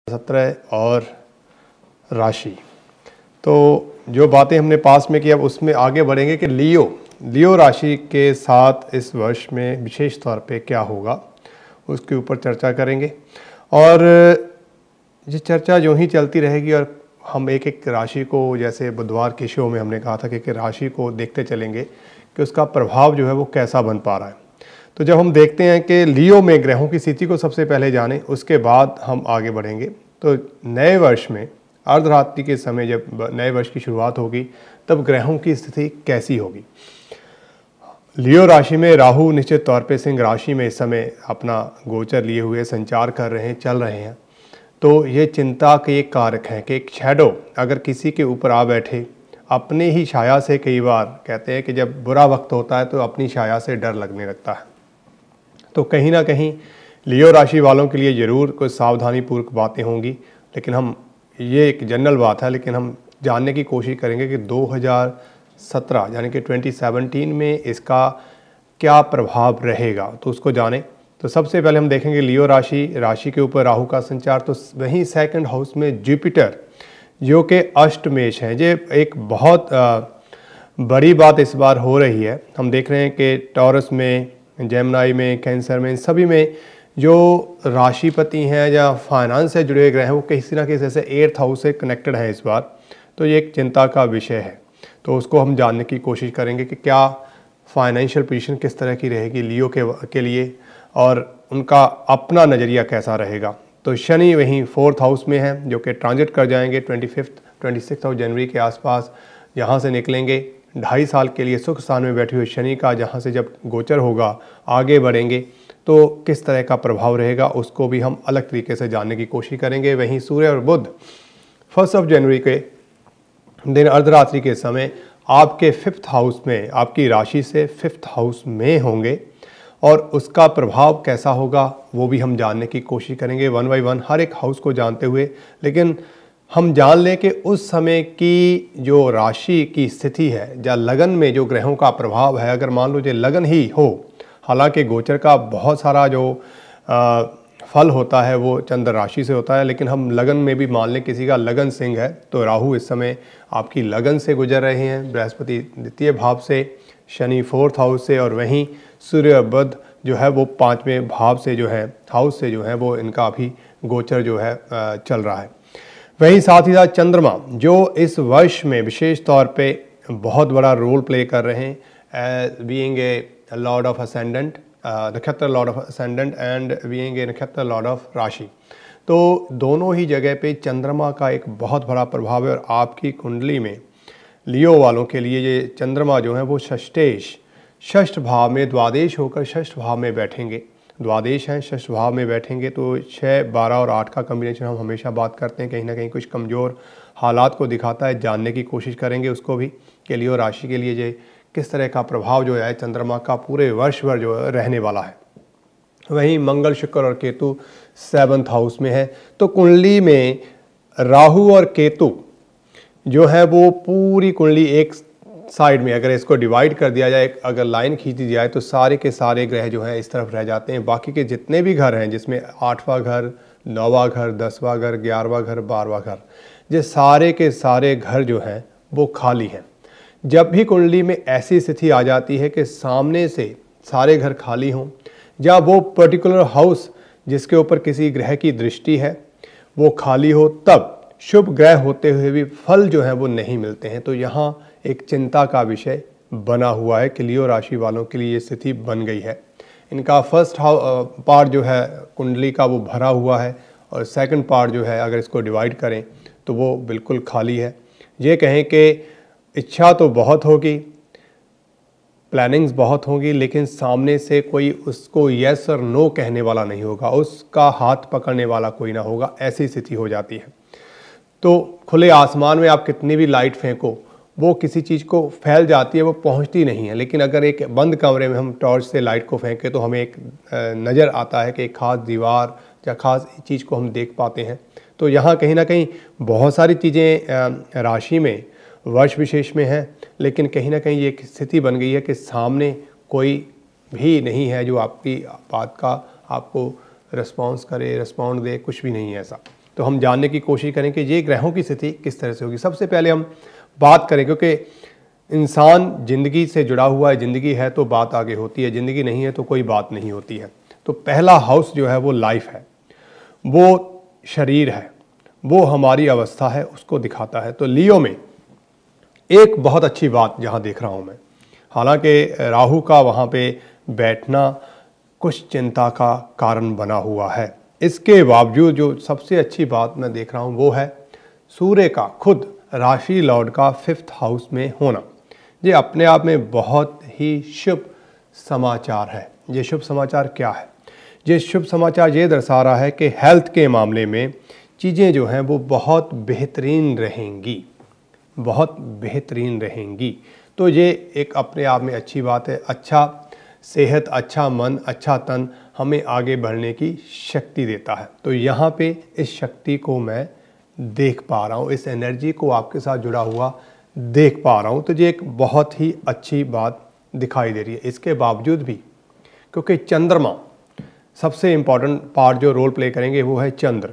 17 और राशि। तो जो बातें हमने पास में की अब उसमें आगे बढ़ेंगे कि लियो राशि के साथ इस वर्ष में विशेष तौर पे क्या होगा उसके ऊपर चर्चा करेंगे। और ये चर्चा जो ही चलती रहेगी और हम एक एक राशि को, जैसे बुधवार के शो में हमने कहा था कि राशि को देखते चलेंगे कि उसका प्रभाव जो है वो कैसा बन पा रहा है। तो जब हम देखते हैं कि लियो में ग्रहों की स्थिति को सबसे पहले जानें, उसके बाद हम आगे बढ़ेंगे। तो नए वर्ष में अर्धरात्रि के समय जब नए वर्ष की शुरुआत होगी तब ग्रहों की स्थिति कैसी होगी। लियो राशि में राहु निश्चित तौर पे सिंह राशि में इस समय अपना गोचर लिए हुए संचार कर रहे हैं, चल रहे हैं। तो ये चिंता के एक कारक है कि एक शैडो अगर किसी के ऊपर आ बैठे, अपने ही छाया से, कई बार कहते हैं कि जब बुरा वक्त होता है तो अपनी छाया से डर लगने लगता है। तो कहीं ना कहीं लियो राशि वालों के लिए ज़रूर कुछ सावधानीपूर्वक बातें होंगी, लेकिन हम ये एक जनरल बात है, लेकिन हम जानने की कोशिश करेंगे कि 2017 यानी कि 2017 में इसका क्या प्रभाव रहेगा, तो उसको जानें। तो सबसे पहले हम देखेंगे लियो राशि के ऊपर राहु का संचार। तो वहीं सेकंड हाउस में जुपिटर जो कि अष्टमेश है, ये एक बहुत बड़ी बात इस बार हो रही है। हम देख रहे हैं कि टॉरस में, जेमिनी में, कैंसर में, सभी में जो राशिपति हैं या फाइनेंस से जुड़े ग्रह हैं वो किसी ना किसी से 8th हाउस से कनेक्टेड है इस बार। तो ये एक चिंता का विषय है, तो उसको हम जानने की कोशिश करेंगे कि क्या फाइनेंशियल पोजीशन किस तरह की रहेगी लियो के लिए और उनका अपना नज़रिया कैसा रहेगा। तो शनि वहीं 4th हाउस में है जो कि ट्रांजिट कर जाएंगे 26 जनवरी के आसपास, यहाँ से निकलेंगे 2.5 साल के लिए सुख स्थान में बैठे हुए शनि का, जहाँ से जब गोचर होगा आगे बढ़ेंगे तो किस तरह का प्रभाव रहेगा उसको भी हम अलग तरीके से जानने की कोशिश करेंगे। वहीं सूर्य और बुध 1 जनवरी के दिन अर्धरात्रि के समय आपके 5th हाउस में, आपकी राशि से 5th हाउस में होंगे और उसका प्रभाव कैसा होगा वो भी हम जानने की कोशिश करेंगे वन बाय वन, हर एक हाउस को जानते हुए। लेकिन हम जान लें कि उस समय की जो राशि की स्थिति है या लगन में जो ग्रहों का प्रभाव है, अगर मान लो जो लगन ही हो, हालांकि गोचर का बहुत सारा जो फल होता है वो चंद्र राशि से होता है, लेकिन हम लगन में भी मान लें किसी का लगन सिंह है तो राहु इस समय आपकी लगन से गुजर रहे हैं, बृहस्पति द्वितीय भाव से, शनि 4th हाउस से और वहीं सूर्य बुध जो है वो 5वें भाव से जो है हाउस से जो है वो इनका अभी गोचर जो है चल रहा है। वहीं साथ ही साथ चंद्रमा जो इस वर्ष में विशेष तौर पे बहुत बड़ा रोल प्ले कर रहे हैं, being a lord of ascendant, nakshatra lord of ascendant and being a nakshatra lord of राशि। तो दोनों ही जगह पे चंद्रमा का एक बहुत बड़ा प्रभाव है और आपकी कुंडली में लियो वालों के लिए ये चंद्रमा जो है वो षष्ठ भाव में द्वादेश होकर षष्ठ भाव में बैठेंगे। द्वादेश हैं, षष्ठ भाव में बैठेंगे तो 6, 12 और 8 का कम्बिनेशन हम हमेशा बात करते हैं, कहीं ना कहीं कुछ कमज़ोर हालात को दिखाता है। जानने की कोशिश करेंगे उसको भी कि लियो राशि के लिए ये किस तरह का प्रभाव जो है चंद्रमा का पूरे वर्ष भर जो रहने वाला है। वहीं मंगल, शुक्र और केतु 7th हाउस में है। तो कुंडली में राहु और केतु जो है वो पूरी कुंडली एक साइड में, अगर इसको डिवाइड कर दिया जाए, अगर लाइन खींच दी जाए तो सारे के सारे ग्रह जो हैं इस तरफ रह जाते हैं। बाकी के जितने भी घर हैं जिसमें 8वां घर, 9वां घर, 10वां घर, 11वां घर, 12वां घर, ये सारे के सारे घर जो हैं वो खाली हैं। जब भी कुंडली में ऐसी स्थिति आ जाती है कि सामने से सारे घर खाली हों या वो पर्टिकुलर हाउस जिसके ऊपर किसी ग्रह की दृष्टि है वो खाली हो, तब शुभ ग्रह होते हुए भी फल जो है वो नहीं मिलते हैं। तो यहाँ एक चिंता का विषय बना हुआ है कि लियो राशि वालों के लिए ये स्थिति बन गई है। इनका फर्स्ट पार्ट जो है कुंडली का वो भरा हुआ है और सेकंड पार्ट जो है अगर इसको डिवाइड करें तो वो बिल्कुल खाली है। ये कहें कि इच्छा तो बहुत होगी, प्लानिंग्स बहुत होंगी, लेकिन सामने से कोई उसको यस और नो कहने वाला नहीं होगा, उसका हाथ पकड़ने वाला कोई ना होगा, ऐसी स्थिति हो जाती है। तो खुले आसमान में आप कितनी भी लाइट फेंको वो किसी चीज़ को फैल जाती है, वो पहुंचती नहीं है। लेकिन अगर एक बंद कमरे में हम टॉर्च से लाइट को फेंकें तो हमें एक नज़र आता है कि एक खास दीवार या खास चीज़ को हम देख पाते हैं। तो यहाँ कहीं ना कहीं बहुत सारी चीज़ें राशि में वर्ष विशेष में है, लेकिन कहीं ना कहीं ये एक स्थिति बन गई है कि सामने कोई भी नहीं है जो आपकी बात का आपको रिस्पॉन्स करे, रिस्पॉन्ड दे, कुछ भी नहीं है ऐसा। तो हम जानने की कोशिश करें कि ये ग्रहों की स्थिति किस तरह से होगी। सबसे पहले हम बात करें, क्योंकि इंसान ज़िंदगी से जुड़ा हुआ है, ज़िंदगी है तो बात आगे होती है, ज़िंदगी नहीं है तो कोई बात नहीं होती है। तो पहला हाउस जो है वो लाइफ है, वो शरीर है, वो हमारी अवस्था है, उसको दिखाता है। तो लियो में एक बहुत अच्छी बात जहाँ देख रहा हूँ मैं, हालांकि राहु का वहाँ पे बैठना कुछ चिंता का कारण बना हुआ है, इसके बावजूद जो सबसे अच्छी बात मैं देख रहा हूँ वो है सूर्य का खुद राशि लॉर्ड का 5th हाउस में होना। ये अपने आप में बहुत ही शुभ समाचार है। ये शुभ समाचार क्या है? ये शुभ समाचार ये दर्शा रहा है कि हेल्थ के मामले में चीज़ें जो हैं वो बहुत बेहतरीन रहेंगी, बहुत बेहतरीन रहेंगी। तो ये एक अपने आप में अच्छी बात है। अच्छा सेहत, अच्छा मन, अच्छा तन हमें आगे बढ़ने की शक्ति देता है। तो यहाँ पे इस शक्ति को मैं देख पा रहा हूँ, इस एनर्जी को आपके साथ जुड़ा हुआ देख पा रहा हूँ। तो ये एक बहुत ही अच्छी बात दिखाई दे रही है। इसके बावजूद भी क्योंकि चंद्रमा सबसे इम्पॉर्टेंट पार्ट जो रोल प्ले करेंगे वो है चंद्र।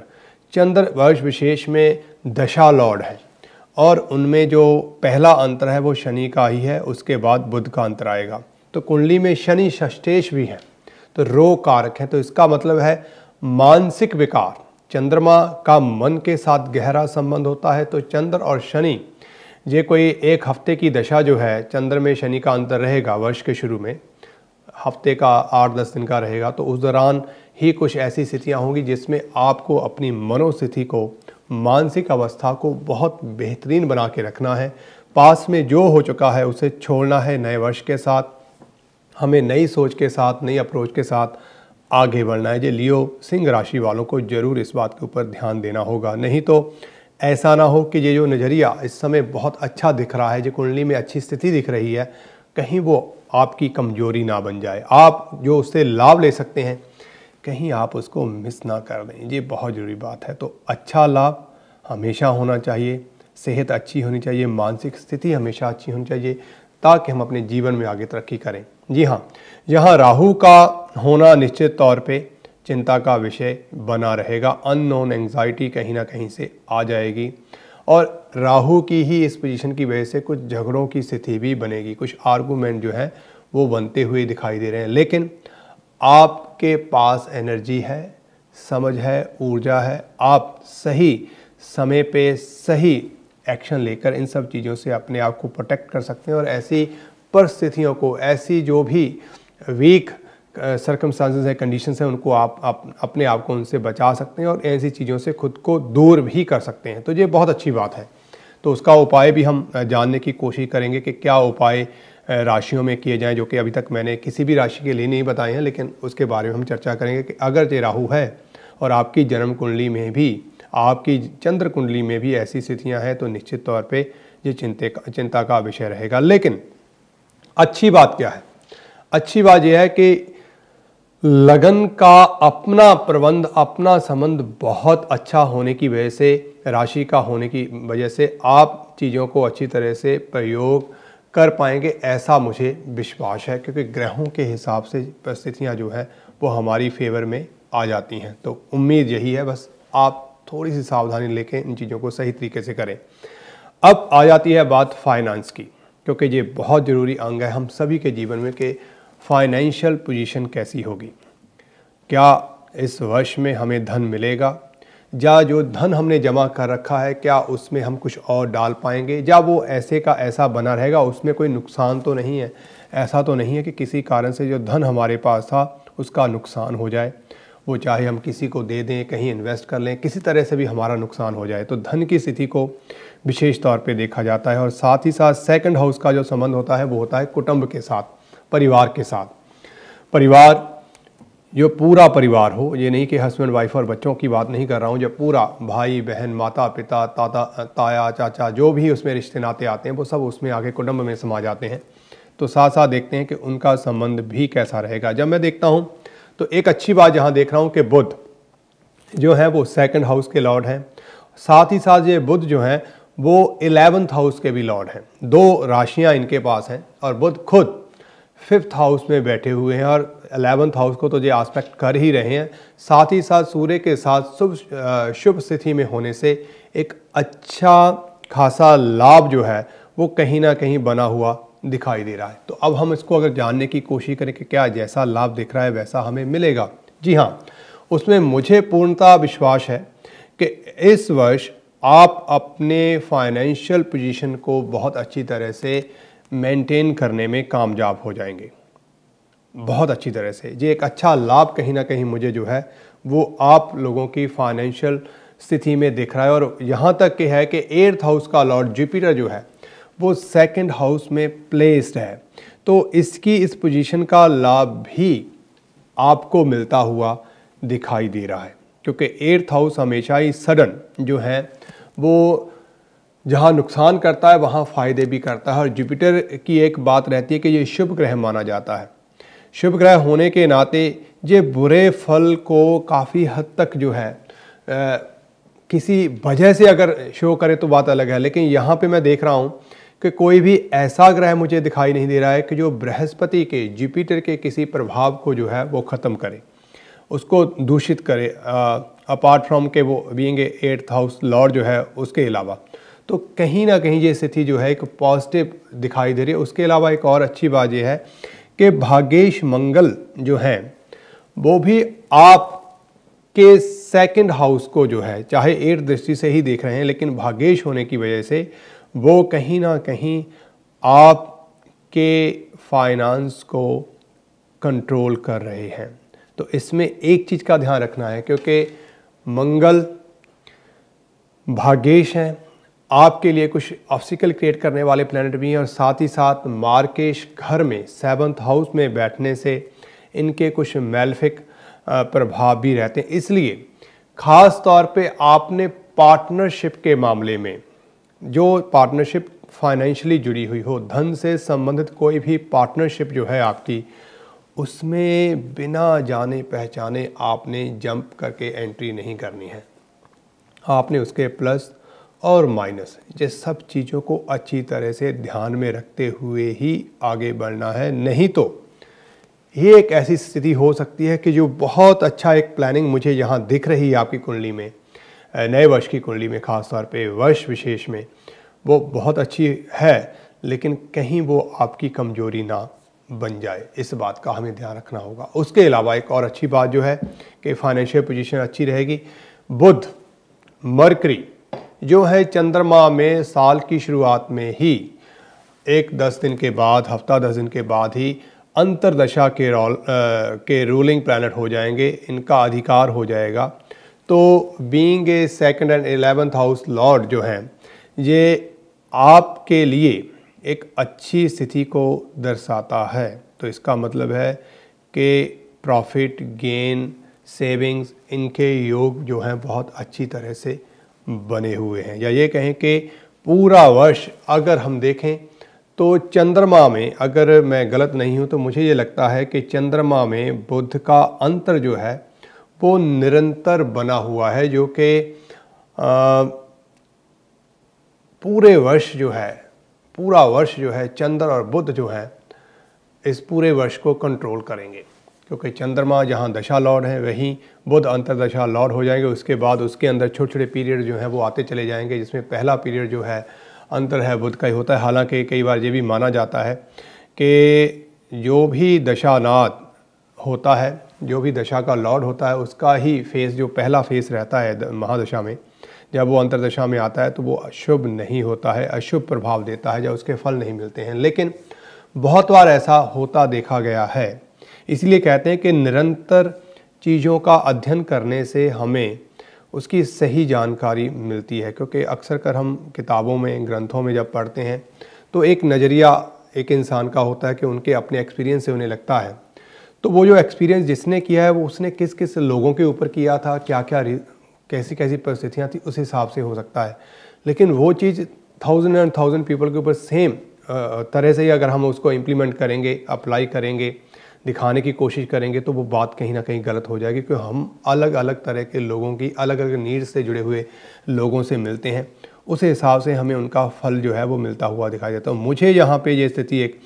चंद्र वर्ष विशेष में दशा लॉर्ड है और उनमें जो पहला अंतर है वो शनि का ही है, उसके बाद बुध का अंतर आएगा। तो कुंडली में शनि षष्ठेश भी है, तो रोग कारक है। तो इसका मतलब है मानसिक विकार। चंद्रमा का मन के साथ गहरा संबंध होता है। तो चंद्र और शनि, ये कोई एक हफ्ते की दशा जो है, चंद्र में शनि का अंतर रहेगा वर्ष के शुरू में, हफ्ते का 8-10 दिन का रहेगा। तो उस दौरान ही कुछ ऐसी स्थितियाँ होंगी जिसमें आपको अपनी मनोस्थिति को, मानसिक अवस्था को बहुत बेहतरीन बना के रखना है। पास में जो हो चुका है उसे छोड़ना है। नए वर्ष के साथ हमें नई सोच के साथ, नई अप्रोच के साथ आगे बढ़ना है। ये लियो सिंह राशि वालों को जरूर इस बात के ऊपर ध्यान देना होगा। नहीं तो ऐसा ना हो कि ये जो नज़रिया इस समय बहुत अच्छा दिख रहा है, जो कुंडली में अच्छी स्थिति दिख रही है, कहीं वो आपकी कमजोरी ना बन जाए। आप जो उससे लाभ ले सकते हैं कहीं आप उसको मिस ना कर दें, ये बहुत ज़रूरी बात है। तो अच्छा लाभ हमेशा होना चाहिए, सेहत अच्छी होनी चाहिए, मानसिक स्थिति हमेशा अच्छी होनी चाहिए, ताकि हम अपने जीवन में आगे तरक्की करें। जी हाँ, यहाँ राहु का होना निश्चित तौर पे चिंता का विषय बना रहेगा। अननोन एंग्जाइटी कहीं ना कहीं से आ जाएगी और राहु की ही इस पोजीशन की वजह से कुछ झगड़ों की स्थिति भी बनेगी, कुछ आर्गूमेंट जो है वो बनते हुए दिखाई दे रहे हैं। लेकिन आपके पास एनर्जी है, समझ है, ऊर्जा है, आप सही समय पे सही एक्शन लेकर इन सब चीज़ों से अपने आप को प्रोटेक्ट कर सकते हैं और ऐसी परिस्थितियों को, ऐसी जो भी वीक सर्कमस्टांसेस है, कंडीशंस हैं, उनको आप अपने आप को उनसे बचा सकते हैं और ऐसी चीज़ों से खुद को दूर भी कर सकते हैं। तो ये बहुत अच्छी बात है। तो उसका उपाय भी हम जानने की कोशिश करेंगे कि क्या उपाय राशियों में किए जाएं, जो कि अभी तक मैंने किसी भी राशि के लिए नहीं बताए हैं, लेकिन उसके बारे में हम चर्चा करेंगे कि अगर ये राहु है और आपकी जन्म कुंडली में भी, आपकी चंद्र कुंडली में भी ऐसी स्थितियाँ हैं, तो निश्चित तौर पर ये चिंता का विषय रहेगा। लेकिन अच्छी बात क्या है? अच्छी बात यह है कि लगन का अपना प्रबंध, अपना संबंध बहुत अच्छा होने की वजह से, राशि का होने की वजह से आप चीज़ों को अच्छी तरह से प्रयोग कर पाएंगे, ऐसा मुझे विश्वास है। क्योंकि ग्रहों के हिसाब से परिस्थितियाँ जो है वो हमारी फेवर में आ जाती हैं। तो उम्मीद यही है, बस आप थोड़ी सी सावधानी लेके इन चीज़ों को सही तरीके से करें। अब आ जाती है बात फाइनेंस की, क्योंकि ये बहुत ज़रूरी अंग है हम सभी के जीवन में कि फाइनेंशियल पोजीशन कैसी होगी। क्या इस वर्ष में हमें धन मिलेगा, या जो धन हमने जमा कर रखा है क्या उसमें हम कुछ और डाल पाएंगे, या वो ऐसे का ऐसा बना रहेगा, उसमें कोई नुकसान तो नहीं है। ऐसा तो नहीं है कि किसी कारण से जो धन हमारे पास था उसका नुकसान हो जाए, वो चाहे हम किसी को दे दें, कहीं इन्वेस्ट कर लें, किसी तरह से भी हमारा नुकसान हो जाए। तो धन की स्थिति को विशेष तौर पे देखा जाता है। और साथ ही साथ 2nd हाउस का जो संबंध होता है वो होता है कुटुंब के साथ, परिवार के साथ। परिवार, जो पूरा परिवार हो, ये नहीं कि हस्बैंड वाइफ और बच्चों की बात नहीं कर रहा हूँ, जब पूरा भाई बहन, माता पिता, ताया चाचा, जो भी उसमें रिश्ते नाते आते हैं वो सब उसमें आगे कुटुंब में समा जाते हैं। तो साथ साथ देखते हैं कि उनका संबंध भी कैसा रहेगा। जब मैं देखता हूँ तो एक अच्छी बात यहाँ देख रहा हूँ कि बुध जो है वो 2nd हाउस के लॉर्ड हैं, साथ ही साथ ये बुध जो हैं वो 11th हाउस के भी लॉर्ड हैं। 2 राशियाँ इनके पास हैं और बुध खुद 5th हाउस में बैठे हुए हैं और 11th हाउस को तो ये आस्पेक्ट कर ही रहे हैं, साथ ही साथ सूर्य के साथ शुभ स्थिति में होने से एक अच्छा खासा लाभ जो है वो कहीं ना कहीं बना हुआ दिखाई दे रहा है। तो अब हम इसको अगर जानने की कोशिश करें कि क्या जैसा लाभ दिख रहा है वैसा हमें मिलेगा, जी हाँ, उसमें मुझे पूर्णतः विश्वास है कि इस वर्ष आप अपने फाइनेंशियल पोजीशन को बहुत अच्छी तरह से मेंटेन करने में कामयाब हो जाएंगे, बहुत अच्छी तरह से। ये एक अच्छा लाभ कहीं ना कहीं मुझे जो है वो आप लोगों की फाइनेंशियल स्थिति में दिख रहा है। और यहाँ तक कि है कि 8th हाउस का लॉर्ड जुपिटर जो है वो 2nd हाउस में प्लेस्ड है, तो इसकी इस पोजीशन का लाभ भी आपको मिलता हुआ दिखाई दे रहा है, क्योंकि 8th हाउस हमेशा ही सडन जो है वो जहाँ नुकसान करता है वहाँ फ़ायदे भी करता है। और जुपिटर की एक बात रहती है कि ये शुभ ग्रह माना जाता है, शुभ ग्रह होने के नाते ये बुरे फल को काफ़ी हद तक जो है किसी वजह से अगर शो करे तो बात अलग है, लेकिन यहाँ पे मैं देख रहा हूँ कि कोई भी ऐसा ग्रह मुझे दिखाई नहीं दे रहा है कि जो बृहस्पति के, जुपिटर के किसी प्रभाव को जो है वो ख़त्म करे, उसको दूषित करे, अपार्ट फ्रॉम के वो बीइंग 8th हाउस लॉर्ड जो है उसके अलावा। तो कहीं ना कहीं ये स्थिति जो है एक पॉजिटिव दिखाई दे रही है। उसके अलावा एक और अच्छी बात ये है कि भाग्येश मंगल जो हैं वो भी आपके 2nd हाउस को जो है, चाहे 8th दृष्टि से ही देख रहे हैं, लेकिन भाग्येश होने की वजह से वो कहीं ना कहीं आपके फाइनेंस को कंट्रोल कर रहे हैं। तो इसमें एक चीज़ का ध्यान रखना है, क्योंकि मंगल भाग्येश हैं, आपके लिए कुछ ऑब्स्टिकल क्रिएट करने वाले प्लैनेट भी हैं, और साथ ही साथ मार्केश घर में 7th हाउस में बैठने से इनके कुछ मैलेफिक प्रभाव भी रहते हैं। इसलिए ख़ास तौर पे आपने पार्टनरशिप के मामले में, जो पार्टनरशिप फाइनेंशियली जुड़ी हुई हो, धन से संबंधित कोई भी पार्टनरशिप जो है आपकी, उसमें बिना जाने पहचाने आपने जंप करके एंट्री नहीं करनी है। आपने उसके प्लस और माइनस ये सब चीज़ों को अच्छी तरह से ध्यान में रखते हुए ही आगे बढ़ना है, नहीं तो ये एक ऐसी स्थिति हो सकती है कि जो बहुत अच्छा एक प्लानिंग मुझे यहाँ दिख रही है आपकी कुंडली में, नए वर्ष की कुंडली में, ख़ास तौर पे वर्ष विशेष में, वो बहुत अच्छी है, लेकिन कहीं वो आपकी कमजोरी ना बन जाए, इस बात का हमें ध्यान रखना होगा। उसके अलावा एक और अच्छी बात जो है कि फाइनेंशियल पोजीशन अच्छी रहेगी। बुध, मरकरी जो है चंद्रमा में साल की शुरुआत में ही एक 10 दिन के बाद, हफ्ता 10 दिन के बाद ही अंतरदशा के रूलिंग प्लैनेट हो जाएंगे, इनका अधिकार हो जाएगा। तो being a 2nd and 11th house Lord जो हैं, ये आपके लिए एक अच्छी स्थिति को दर्शाता है। तो इसका मतलब है कि प्रॉफिट, गेन, सेविंग्स, इनके योग जो हैं बहुत अच्छी तरह से बने हुए हैं। या ये कहें कि पूरा वर्ष अगर हम देखें तो चंद्रमा में, अगर मैं गलत नहीं हूँ तो मुझे ये लगता है कि चंद्रमा में बुध का अंतर जो है वो निरंतर बना हुआ है, जो कि पूरे वर्ष जो है, पूरा वर्ष जो है चंद्र और बुध जो है इस पूरे वर्ष को कंट्रोल करेंगे, क्योंकि चंद्रमा जहाँ दशा लॉर्ड है वहीं बुध अंतरदशा लॉर्ड हो जाएंगे। उसके बाद उसके अंदर छोटे छोटे पीरियड जो है वो आते चले जाएंगे, जिसमें पहला पीरियड जो है अंतर है बुध का ही होता है। हालांकि कई बार ये भी माना जाता है कि जो भी दशानाथ होता है, जो भी दशा का लॉर्ड होता है, उसका ही फेस, जो पहला फेस रहता है महादशा में, जब वो अंतरदशा में आता है तो वो अशुभ नहीं होता है, अशुभ प्रभाव देता है, जब उसके फल नहीं मिलते हैं। लेकिन बहुत बार ऐसा होता देखा गया है। इसलिए कहते हैं कि निरंतर चीज़ों का अध्ययन करने से हमें उसकी सही जानकारी मिलती है, क्योंकि अक्सर कर हम किताबों में, ग्रंथों में जब पढ़ते हैं तो एक नज़रिया एक इंसान का होता है कि उनके अपने एक्सपीरियंस से उन्हें लगता है, तो वो जो एक्सपीरियंस जिसने किया है वो उसने किस किस लोगों के ऊपर किया था, क्या क्या कैसी कैसी परिस्थितियाँ थी, उस हिसाब से हो सकता है। लेकिन वो चीज़ 1000 एंड 1000 पीपल के ऊपर सेम तरह से ही अगर हम उसको इम्प्लीमेंट करेंगे, अप्लाई करेंगे, दिखाने की कोशिश करेंगे, तो वो बात कहीं ना कहीं गलत हो जाएगी, क्योंकि हम अलग अलग तरह के लोगों की, अलग अलग नीड्स से जुड़े हुए लोगों से मिलते हैं, उस हिसाब से हमें उनका फल जो है वो मिलता हुआ दिखाई देता है। मुझे यहाँ पे ये स्थिति एक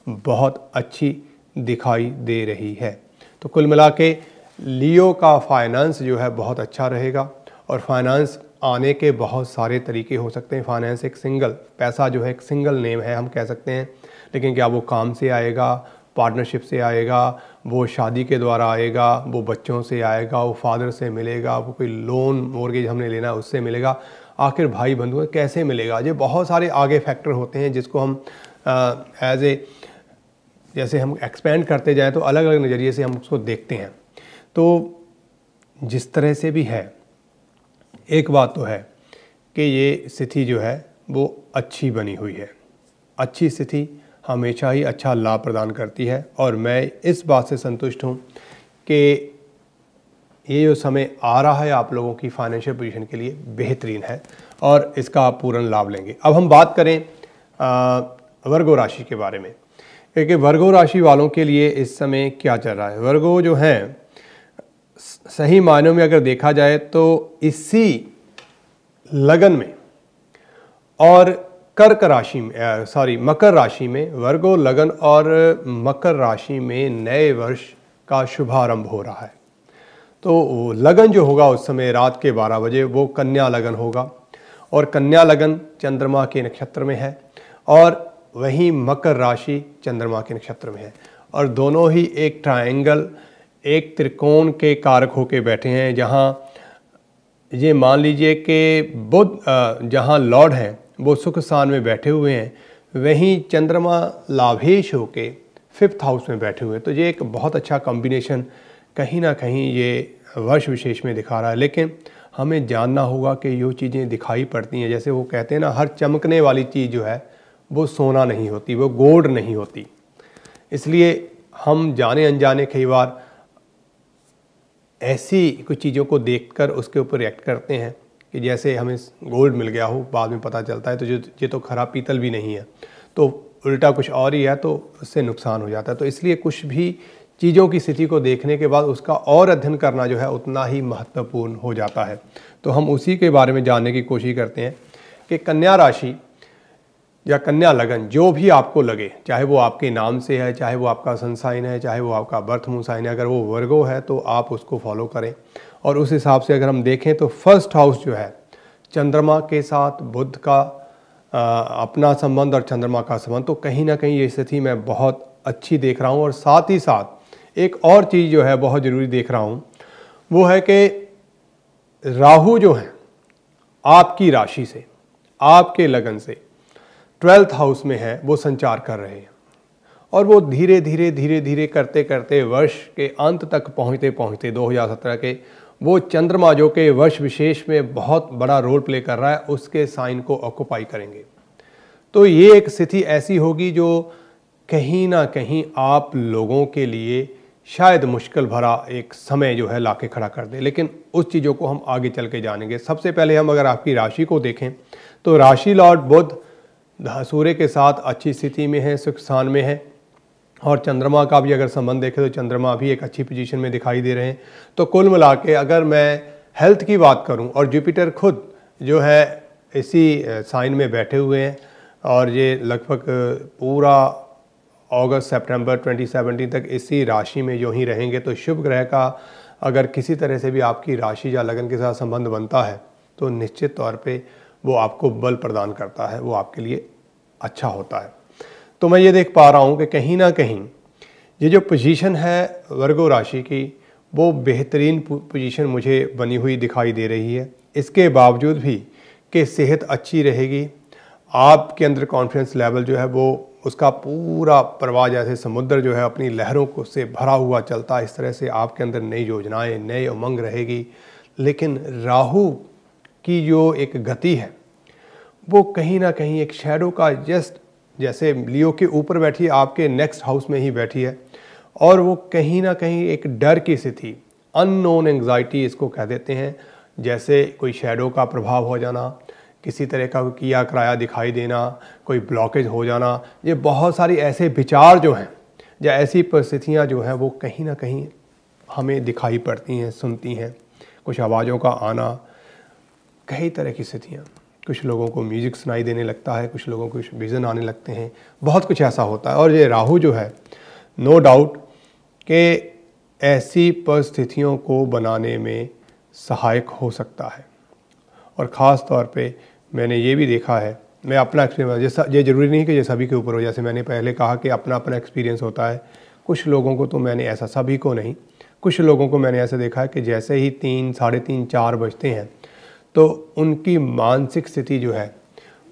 बहुत अच्छी दिखाई दे रही है। तो कुल मिला के लियो का फाइनेंस जो है बहुत अच्छा रहेगा, और फाइनेंस आने के बहुत सारे तरीके हो सकते हैं। फाइनेंस एक सिंगल, पैसा जो है एक सिंगल नेम है हम कह सकते हैं, लेकिन क्या वो काम से आएगा, पार्टनरशिप से आएगा, वो शादी के द्वारा आएगा, वो बच्चों से आएगा, वो फादर से मिलेगा, वो कोई लोन मॉर्गेज हमने लेना है उससे मिलेगा, आखिर भाई बंधु कैसे मिलेगा, ये बहुत सारे आगे फैक्टर होते हैं जिसको हम एज ए जैसे हम एक्सपेंड करते जाएं तो अलग अलग नज़रिए से हम उसको देखते हैं। तो जिस तरह से भी है, एक बात तो है कि ये स्थिति जो है वो अच्छी बनी हुई है। अच्छी स्थिति हमेशा ही अच्छा लाभ प्रदान करती है, और मैं इस बात से संतुष्ट हूँ कि ये जो समय आ रहा है आप लोगों की फाइनेंशियल पोजीशन के लिए बेहतरीन है, और इसका आप पूर्ण लाभ लेंगे। अब हम बात करें वर्गो राशि के बारे में, क्योंकि वर्गो राशि वालों के लिए इस समय क्या चल रहा है। वर्गो जो है सही मायनों में अगर देखा जाए तो इसी लगन में और कर्क राशि में मकर राशि में, वर्गो लगन और मकर राशि में नए वर्ष का शुभारंभ हो रहा है। तो लगन जो होगा उस समय रात के 12 बजे वो कन्या लगन होगा, और कन्या लगन चंद्रमा के नक्षत्र में है, और वहीं मकर राशि चंद्रमा के नक्षत्र में है, और दोनों ही एक ट्रायंगल, एक त्रिकोण के कारक होके बैठे हैं। जहाँ ये मान लीजिए कि बुध जहाँ लॉर्ड हैं वो सुख स्थान में बैठे हुए हैं, वहीं चंद्रमा लाभेश होके 5th हाउस में बैठे हुए हैं। तो ये एक बहुत अच्छा कॉम्बिनेशन कहीं ना कहीं ये वर्ष विशेष में दिखा रहा है। लेकिन हमें जानना होगा कि ये चीज़ें दिखाई पड़ती हैं, जैसे वो कहते हैं ना, हर चमकने वाली चीज़ जो है वो सोना नहीं होती, वो गोल्ड नहीं होती। इसलिए हम जाने अनजाने कई बार ऐसी कुछ चीज़ों को देखकर उसके ऊपर रिएक्ट करते हैं कि जैसे हमें गोल्ड मिल गया हो, बाद में पता चलता है तो ये तो खराब पीतल भी नहीं है, तो उल्टा कुछ और ही है, तो उससे नुकसान हो जाता है। तो इसलिए कुछ भी चीज़ों की स्थिति को देखने के बाद उसका और अध्ययन करना जो है उतना ही महत्वपूर्ण हो जाता है। तो हम उसी के बारे में जानने की कोशिश करते हैं कि कन्या राशि या कन्या लगन जो भी आपको लगे, चाहे वो आपके नाम से है, चाहे वो आपका सन साइन है, चाहे वो आपका बर्थ मून साइन है, अगर वो वर्गो है तो आप उसको फॉलो करें। और उस हिसाब से अगर हम देखें तो 1st हाउस जो है चंद्रमा के साथ बुध का अपना संबंध और चंद्रमा का संबंध, तो कहीं ना कहीं ये स्थिति मैं बहुत अच्छी देख रहा हूँ। और साथ ही साथ एक और चीज़ जो है बहुत ज़रूरी देख रहा हूँ, वो है कि राहु जो है आपकी राशि से, आपके लगन से 12th हाउस में है, वो संचार कर रहे हैं, और वो धीरे धीरे करते करते वर्ष के अंत तक पहुँचते पहुँचते 2017 के वो चंद्रमा जो कि वर्ष विशेष में बहुत बड़ा रोल प्ले कर रहा है, उसके साइन को ऑक्युपाई करेंगे। तो ये एक स्थिति ऐसी होगी जो कहीं ना कहीं आप लोगों के लिए शायद मुश्किल भरा एक समय जो है लाके खड़ा कर दे, लेकिन उस चीज़ों को हम आगे चल के जानेंगे। सबसे पहले हम अगर आपकी राशि को देखें तो राशि लॉर्ड बुध सूर्य के साथ अच्छी स्थिति में है, सुख स्थान में है, और चंद्रमा का भी अगर संबंध देखें तो चंद्रमा भी एक अच्छी पोजीशन में दिखाई दे रहे हैं। तो कुल मिला के अगर मैं हेल्थ की बात करूं, और जुपिटर खुद जो है इसी साइन में बैठे हुए हैं, और ये लगभग पूरा अगस्त सितंबर 2017 तक इसी राशि में जो ही रहेंगे, तो शुभ ग्रह का अगर किसी तरह से भी आपकी राशि या लगन के साथ संबंध बनता है तो निश्चित तौर पे वो आपको बल प्रदान करता है, वो आपके लिए अच्छा होता है। तो मैं ये देख पा रहा हूँ कि कहीं ना कहीं ये जो पोजीशन है वर्गो राशि की, वो बेहतरीन पोजीशन मुझे बनी हुई दिखाई दे रही है। इसके बावजूद भी कि सेहत अच्छी रहेगी, आपके अंदर कॉन्फिडेंस लेवल जो है वो उसका पूरा प्रवाह जैसे समुद्र जो है अपनी लहरों को से भरा हुआ चलता है, इस तरह से आपके अंदर नई योजनाएं, नए उमंग रहेगी। लेकिन राहु की जो एक गति है वो कहीं ना कहीं एक शैडो का जस्ट जैसे लियो के ऊपर बैठी है, आपके नेक्स्ट हाउस में ही बैठी है, और वो कहीं ना कहीं एक डर की स्थिति, अननोन एंग्जाइटी इसको कह देते हैं, जैसे कोई शैडो का प्रभाव हो जाना, किसी तरह का किया कराया दिखाई देना, कोई ब्लॉकेज हो जाना, ये बहुत सारी ऐसे विचार जो हैं या ऐसी परिस्थितियाँ जो हैं वो कहीं ना कहीं हमें दिखाई पड़ती हैं, सुनती हैं। कुछ आवाज़ों का आना, कई तरह की स्थितियाँ, कुछ लोगों को म्यूज़िक सुनाई देने लगता है, कुछ लोगों को विज़न आने लगते हैं, बहुत कुछ ऐसा होता है। और ये राहु जो है नो डाउट कि ऐसी परिस्थितियों को बनाने में सहायक हो सकता है। और ख़ास तौर पे मैंने ये भी देखा है, मैं अपना एक्सपीरियंस, जैसा ये ज़रूरी नहीं कि ये सभी के ऊपर हो, जैसे मैंने पहले कहा कि अपना अपना एक्सपीरियंस होता है। कुछ लोगों को तो मैंने ऐसा, सभी को नहीं, कुछ लोगों को मैंने ऐसा देखा है कि जैसे ही 3, साढ़े 3, 4 बजते हैं तो उनकी मानसिक स्थिति जो है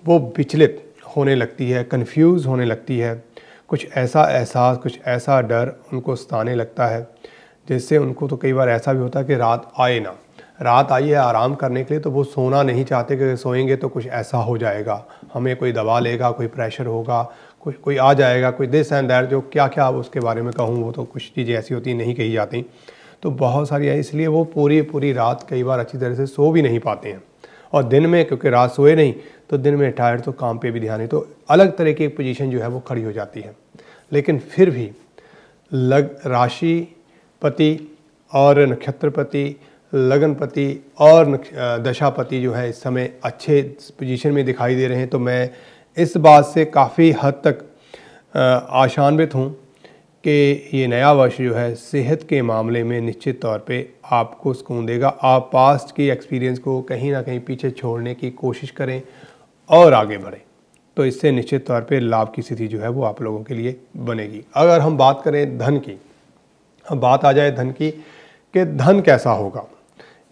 वो विचलित होने लगती है, कंफ्यूज होने लगती है। कुछ ऐसा एहसास, कुछ ऐसा डर उनको सताने लगता है, जिससे उनको तो कई बार ऐसा भी होता है कि रात आए ना, रात आई है आराम करने के लिए तो वो सोना नहीं चाहते कि सोएंगे तो कुछ ऐसा हो जाएगा, हमें कोई दबा लेगा, कोई प्रेशर होगा, कोई आ जाएगा, कोई दिस एंड दैट, जो क्या क्या अब उसके बारे में कहूँ, वो तो कुछ चीज़ें ऐसी होती नहीं कही जाती। तो बहुत सारी है, इसलिए वो पूरी रात कई बार अच्छी तरह से सो भी नहीं पाते हैं। और दिन में क्योंकि रात सोए नहीं तो दिन में टायर्ड, तो काम पे भी ध्यान नहीं, तो अलग तरह की एक पोजीशन जो है वो खड़ी हो जाती है। लेकिन फिर भी राशिपति और नक्षत्रपति, लगनपति और दशापति जो है इस समय अच्छे पोजीशन में दिखाई दे रहे हैं। तो मैं इस बात से काफ़ी हद तक आशान्वित हूँ कि ये नया वर्ष जो है सेहत के मामले में निश्चित तौर पे आपको सुकून देगा। आप पास्ट की एक्सपीरियंस को कहीं ना कहीं पीछे छोड़ने की कोशिश करें और आगे बढ़ें, तो इससे निश्चित तौर पे लाभ की स्थिति जो है वो आप लोगों के लिए बनेगी। अगर हम बात करें धन की, अब बात आ जाए धन की कि धन कैसा होगा।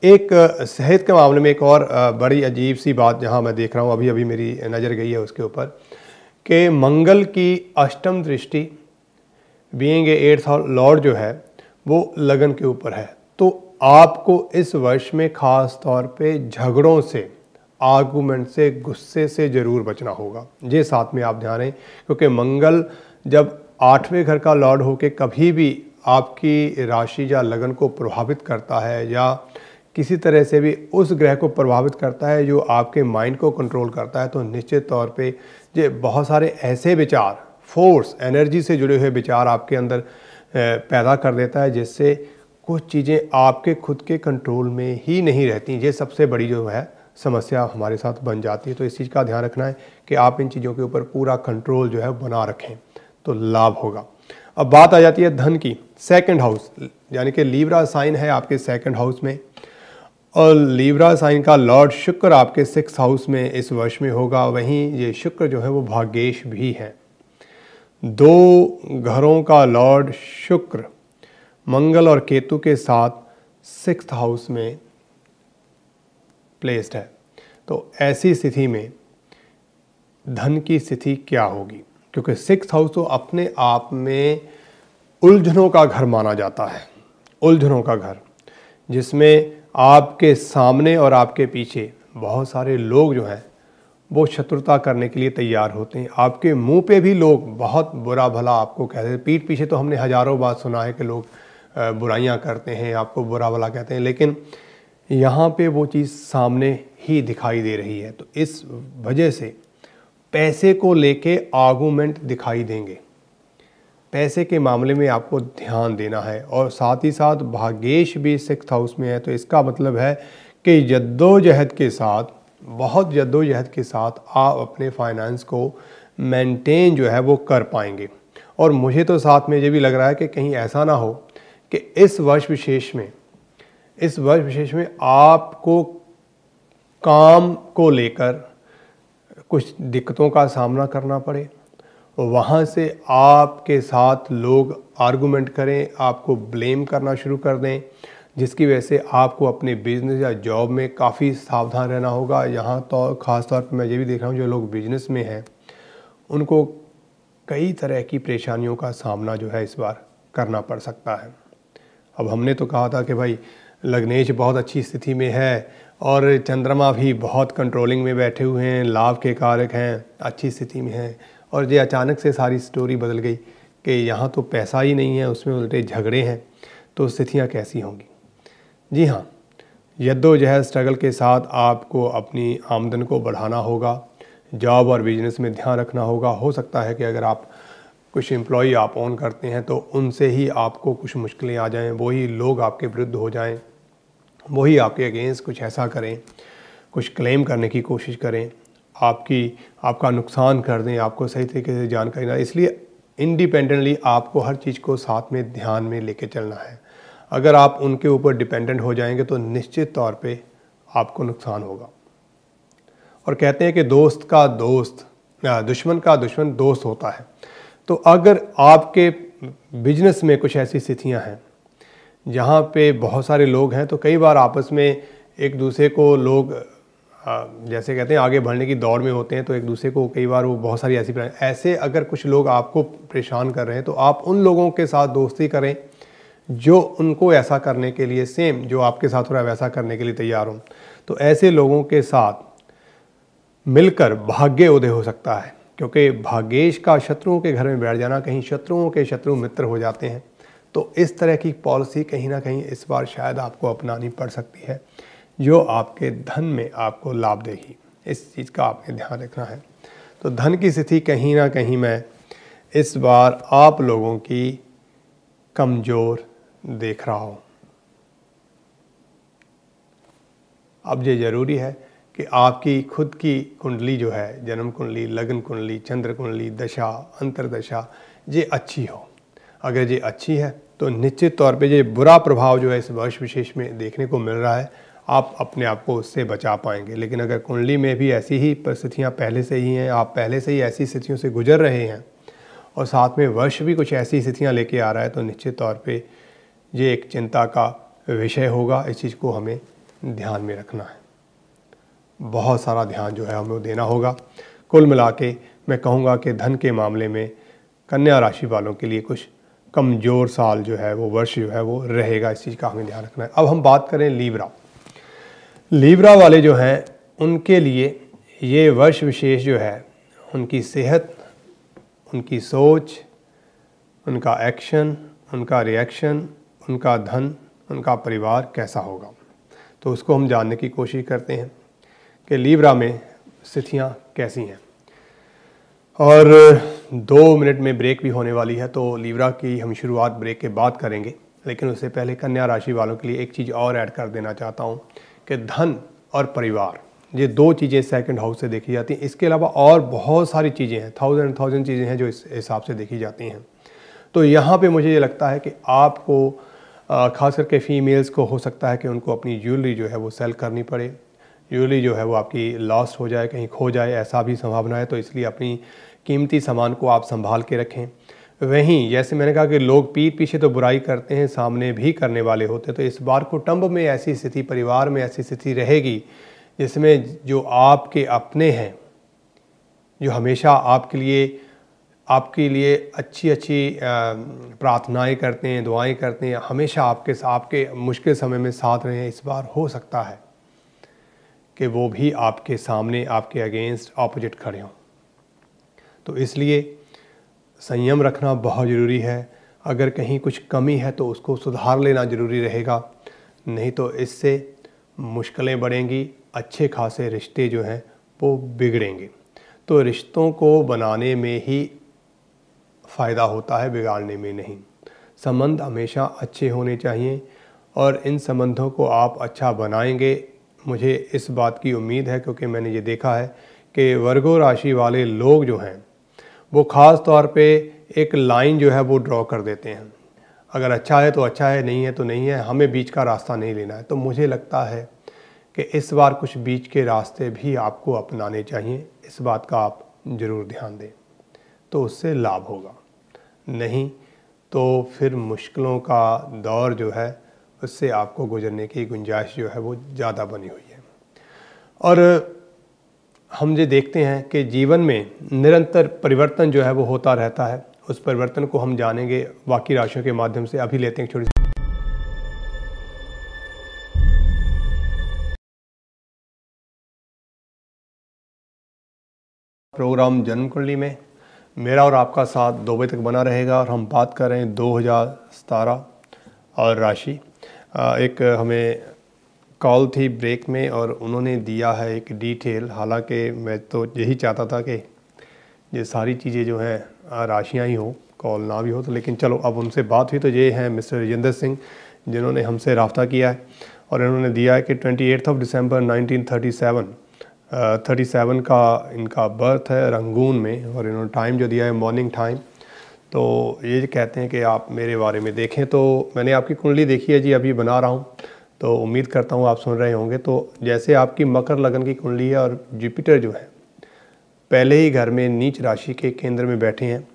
एक सेहत के मामले में एक और बड़ी अजीब सी बात जहाँ मैं देख रहा हूँ, अभी मेरी नज़र गई है उसके ऊपर, कि मंगल की अष्टम दृष्टि बीइंग ए 8th लॉर्ड जो है वो लगन के ऊपर है। तो आपको इस वर्ष में ख़ास तौर पे झगड़ों से, आर्गूमेंट से, गुस्से से ज़रूर बचना होगा। ये साथ में आप ध्यान दें, क्योंकि मंगल जब 8वें घर का लॉर्ड होके कभी भी आपकी राशि या लगन को प्रभावित करता है या किसी तरह से भी उस ग्रह को प्रभावित करता है जो आपके माइंड को कंट्रोल करता है, तो निश्चित तौर पे ये बहुत सारे ऐसे विचार, फोर्स, एनर्जी से जुड़े हुए विचार आपके अंदर पैदा कर देता है, जिससे कुछ चीज़ें आपके खुद के कंट्रोल में ही नहीं रहती। ये सबसे बड़ी जो है समस्या हमारे साथ बन जाती है। तो इस चीज़ का ध्यान रखना है कि आप इन चीज़ों के ऊपर पूरा कंट्रोल जो है बना रखें, तो लाभ होगा। अब बात आ जाती है धन की। सेकंड हाउस यानी कि लीब्रा साइन है आपके सेकंड हाउस में, और लीब्रा साइन का लॉर्ड शुक्र आपके 6th हाउस में इस वर्ष में होगा। वहीं ये शुक्र जो है वो भाग्येश भी है। 2 घरों का लॉर्ड शुक्र मंगल और केतु के साथ 6th हाउस में प्लेस्ड है। तो ऐसी स्थिति में धन की स्थिति क्या होगी, क्योंकि 6th हाउस तो अपने आप में उलझनों का घर माना जाता है, उलझनों का घर, जिसमें आपके सामने और आपके पीछे बहुत सारे लोग जो हैं वो शत्रुता करने के लिए तैयार होते हैं। आपके मुंह पे भी लोग बहुत बुरा भला आपको कहते हैं, पीठ पीछे तो हमने हज़ारों बात सुना है कि लोग बुराइयां करते हैं, आपको बुरा भला कहते हैं, लेकिन यहाँ पे वो चीज़ सामने ही दिखाई दे रही है। तो इस वजह से पैसे को लेके आर्गूमेंट दिखाई देंगे। पैसे के मामले में आपको ध्यान देना है, और साथ ही साथ भाग्येश भी 6th हाउस में है। तो इसका मतलब है कि जद्दोजहद के साथ, बहुत जद्दोजहद के साथ आप अपने फाइनेंस को मेंटेन जो है वो कर पाएंगे। और मुझे तो साथ में ये भी लग रहा है कि कहीं ऐसा ना हो कि इस वर्ष विशेष में आपको काम को लेकर कुछ दिक्कतों का सामना करना पड़े, वहाँ से आपके साथ लोग आर्गुमेंट करें, आपको ब्लेम करना शुरू कर दें, जिसकी वजह से आपको अपने बिजनेस या जॉब में काफ़ी सावधान रहना होगा। यहाँ तो ख़ास तौर पर मैं ये भी देख रहा हूँ जो लोग बिजनेस में हैं उनको कई तरह की परेशानियों का सामना जो है इस बार करना पड़ सकता है। अब हमने तो कहा था कि भाई लग्नेश बहुत अच्छी स्थिति में है और चंद्रमा भी बहुत कंट्रोलिंग में बैठे हुए हैं, लाभ के कारक हैं, अच्छी स्थिति में हैं, और ये अचानक से सारी स्टोरी बदल गई कि यहाँ तो पैसा ही नहीं है, उसमें उल्टे झगड़े हैं। तो स्थितियाँ कैसी होंगी? जी हाँ, जद्दोजहद स्ट्रगल के साथ आपको अपनी आमदन को बढ़ाना होगा, जॉब और बिजनेस में ध्यान रखना होगा। हो सकता है कि अगर आप कुछ एम्प्लॉई आप ऑन करते हैं तो उनसे ही आपको कुछ मुश्किलें आ जाएं, वही लोग आपके विरुद्ध हो जाएं, वही आपके अगेंस्ट कुछ ऐसा करें, कुछ क्लेम करने की कोशिश करें, आपका नुकसान कर दें, आपको सही तरीके से जानकारी ना। इसलिए इंडिपेंडेंटली आपको हर चीज़ को साथ में ध्यान में लेके चलना है। अगर आप उनके ऊपर डिपेंडेंट हो जाएंगे तो निश्चित तौर पे आपको नुकसान होगा। और कहते हैं कि दोस्त का दोस्त दुश्मन का दुश्मन दोस्त होता है। तो अगर आपके बिजनेस में कुछ ऐसी स्थितियां हैं जहां पे बहुत सारे लोग हैं, तो कई बार आपस में एक दूसरे को लोग जैसे कहते हैं आगे बढ़ने की दौड़ में होते हैं, तो एक दूसरे को कई बार वो बहुत सारी ऐसे अगर कुछ लोग आपको परेशान कर रहे हैं तो आप उन लोगों के साथ दोस्ती करें जो उनको ऐसा करने के लिए सेम जो आपके साथ हो रहा है वैसा करने के लिए तैयार हों। तो ऐसे लोगों के साथ मिलकर भाग्य उदय हो सकता है, क्योंकि भाग्येश का शत्रुओं के घर में बैठ जाना, कहीं शत्रुओं के शत्रु मित्र हो जाते हैं। तो इस तरह की पॉलिसी कहीं ना कहीं इस बार शायद आपको अपनानी पड़ सकती है, जो आपके धन में आपको लाभ देगी। इस चीज़ का आपने ध्यान रखना है। तो धन की स्थिति कहीं ना कहीं मैं इस बार आप लोगों की कमज़ोर देख रहा हूँ। अब ये ज़रूरी है कि आपकी खुद की कुंडली जो है, जन्म कुंडली, लग्न कुंडली, चंद्र कुंडली, दशा, अंतरदशा, ये अच्छी हो। अगर ये अच्छी है तो निश्चित तौर पे ये बुरा प्रभाव जो है इस वर्ष विशेष में देखने को मिल रहा है, आप अपने आप को उससे बचा पाएंगे। लेकिन अगर कुंडली में भी ऐसी ही परिस्थितियाँ पहले से ही हैं, आप पहले से ही ऐसी स्थितियों से गुजर रहे हैं और साथ में वर्ष भी कुछ ऐसी स्थितियाँ लेके आ रहा है, तो निश्चित तौर पे ये एक चिंता का विषय होगा। इस चीज़ को हमें ध्यान में रखना है, बहुत सारा ध्यान जो है हमें देना होगा। कुल मिला के मैं कहूँगा कि धन के मामले में कन्या राशि वालों के लिए कुछ कमज़ोर साल जो है वो वर्ष जो है वो रहेगा। इस चीज़ का हमें ध्यान रखना है। अब हम बात करें लीब्रा वाले जो हैं उनके लिए ये वर्ष विशेष जो है, उनकी सेहत, उनकी सोच, उनका एक्शन, उनका रिएक्शन, उनका धन, उनका परिवार कैसा होगा, तो उसको हम जानने की कोशिश करते हैं कि लीब्रा में स्थितियाँ कैसी हैं। और 2 मिनट में ब्रेक भी होने वाली है, तो लीब्रा की हम शुरुआत ब्रेक के बाद करेंगे। लेकिन उससे पहले कन्या राशि वालों के लिए एक चीज़ और ऐड कर देना चाहता हूँ कि धन और परिवार, ये 2 चीज़ें सेकंड हाउस से देखी जाती हैं। इसके अलावा और बहुत सारी चीज़ें हैं, थाउजेंड चीज़ें हैं जो इस हिसाब से देखी जाती हैं। तो यहाँ पे मुझे ये लगता है कि आपको खास करके फीमेल्स को हो सकता है कि उनको अपनी ज्वेलरी जो है वो सेल करनी पड़े, ज्वेलरी जो है वो आपकी लॉस्ट हो जाए, कहीं खो जाए, ऐसा भी संभावना है। तो इसलिए अपनी कीमती सामान को आप संभाल के रखें। वहीं जैसे मैंने कहा कि लोग पीठ पीछे तो बुराई करते हैं, सामने भी करने वाले होते हैं। तो इस बार कुटुंब में ऐसी स्थिति, परिवार में ऐसी स्थिति रहेगी जिसमें जो आपके अपने हैं, जो हमेशा आपके लिए अच्छी प्रार्थनाएं करते हैं, दुआएं करते हैं, हमेशा आपके मुश्किल समय में साथ रहे हैं, इस बार हो सकता है कि वो भी आपके सामने, आपके अगेंस्ट, ऑपोजिट खड़े हों। तो इसलिए संयम रखना बहुत ज़रूरी है। अगर कहीं कुछ कमी है तो उसको सुधार लेना ज़रूरी रहेगा, नहीं तो इससे मुश्किलें बढ़ेंगी, अच्छे खासे रिश्ते जो हैं वो बिगड़ेंगे। तो रिश्तों को बनाने में ही फ़ायदा होता है, बिगाड़ने में नहीं। संबंध हमेशा अच्छे होने चाहिए और इन संबंधों को आप अच्छा बनाएंगे, मुझे इस बात की उम्मीद है, क्योंकि मैंने ये देखा है कि वर्गो राशि वाले लोग जो हैं वो ख़ास तौर पे एक लाइन जो है वो ड्रॉ कर देते हैं। अगर अच्छा है तो अच्छा है, नहीं है तो नहीं है, हमें बीच का रास्ता नहीं लेना है। तो मुझे लगता है कि इस बार कुछ बीच के रास्ते भी आपको अपनाने चाहिए। इस बात का आप ज़रूर ध्यान दें, तो उससे लाभ होगा। नहीं तो फिर मुश्किलों का दौर जो है उससे आपको गुजरने की गुंजाइश जो है वो ज़्यादा बनी हुई है। और हम ये देखते हैं कि जीवन में निरंतर परिवर्तन जो है वो होता रहता है। उस परिवर्तन को हम जानेंगे बाकी राशियों के माध्यम से। अभी लेते हैं छोटी प्रोग्राम जन्म कुंडली में मेरा और आपका साथ 2 बजे तक बना रहेगा और हम बात कर रहे हैं 2017 और राशि। एक हमें कॉल थी ब्रेक में और उन्होंने दिया है एक डिटेल। हालांकि मैं तो यही चाहता था कि ये सारी चीज़ें जो हैं राशियाँ ही हो, कॉल ना भी हो, तो लेकिन चलो अब उनसे बात हुई। तो ये हैं मिस्टर राजेंद्र सिंह, जिन्होंने हमसे रब्ता किया है और इन्होंने दिया है कि 28 दिसंबर 1937 का इनका बर्थ है रंगून में, और इन्होंने टाइम जो दिया है मॉर्निंग टाइम। तो ये कहते हैं कि आप मेरे बारे में देखें। तो मैंने आपकी कुंडली देखी है जी, अभी बना रहा हूँ, तो उम्मीद करता हूँ आप सुन रहे होंगे। तो जैसे आपकी मकर लगन की कुंडली है और जुपिटर जो है पहले ही घर में नीच राशि के केंद्र में बैठे हैं।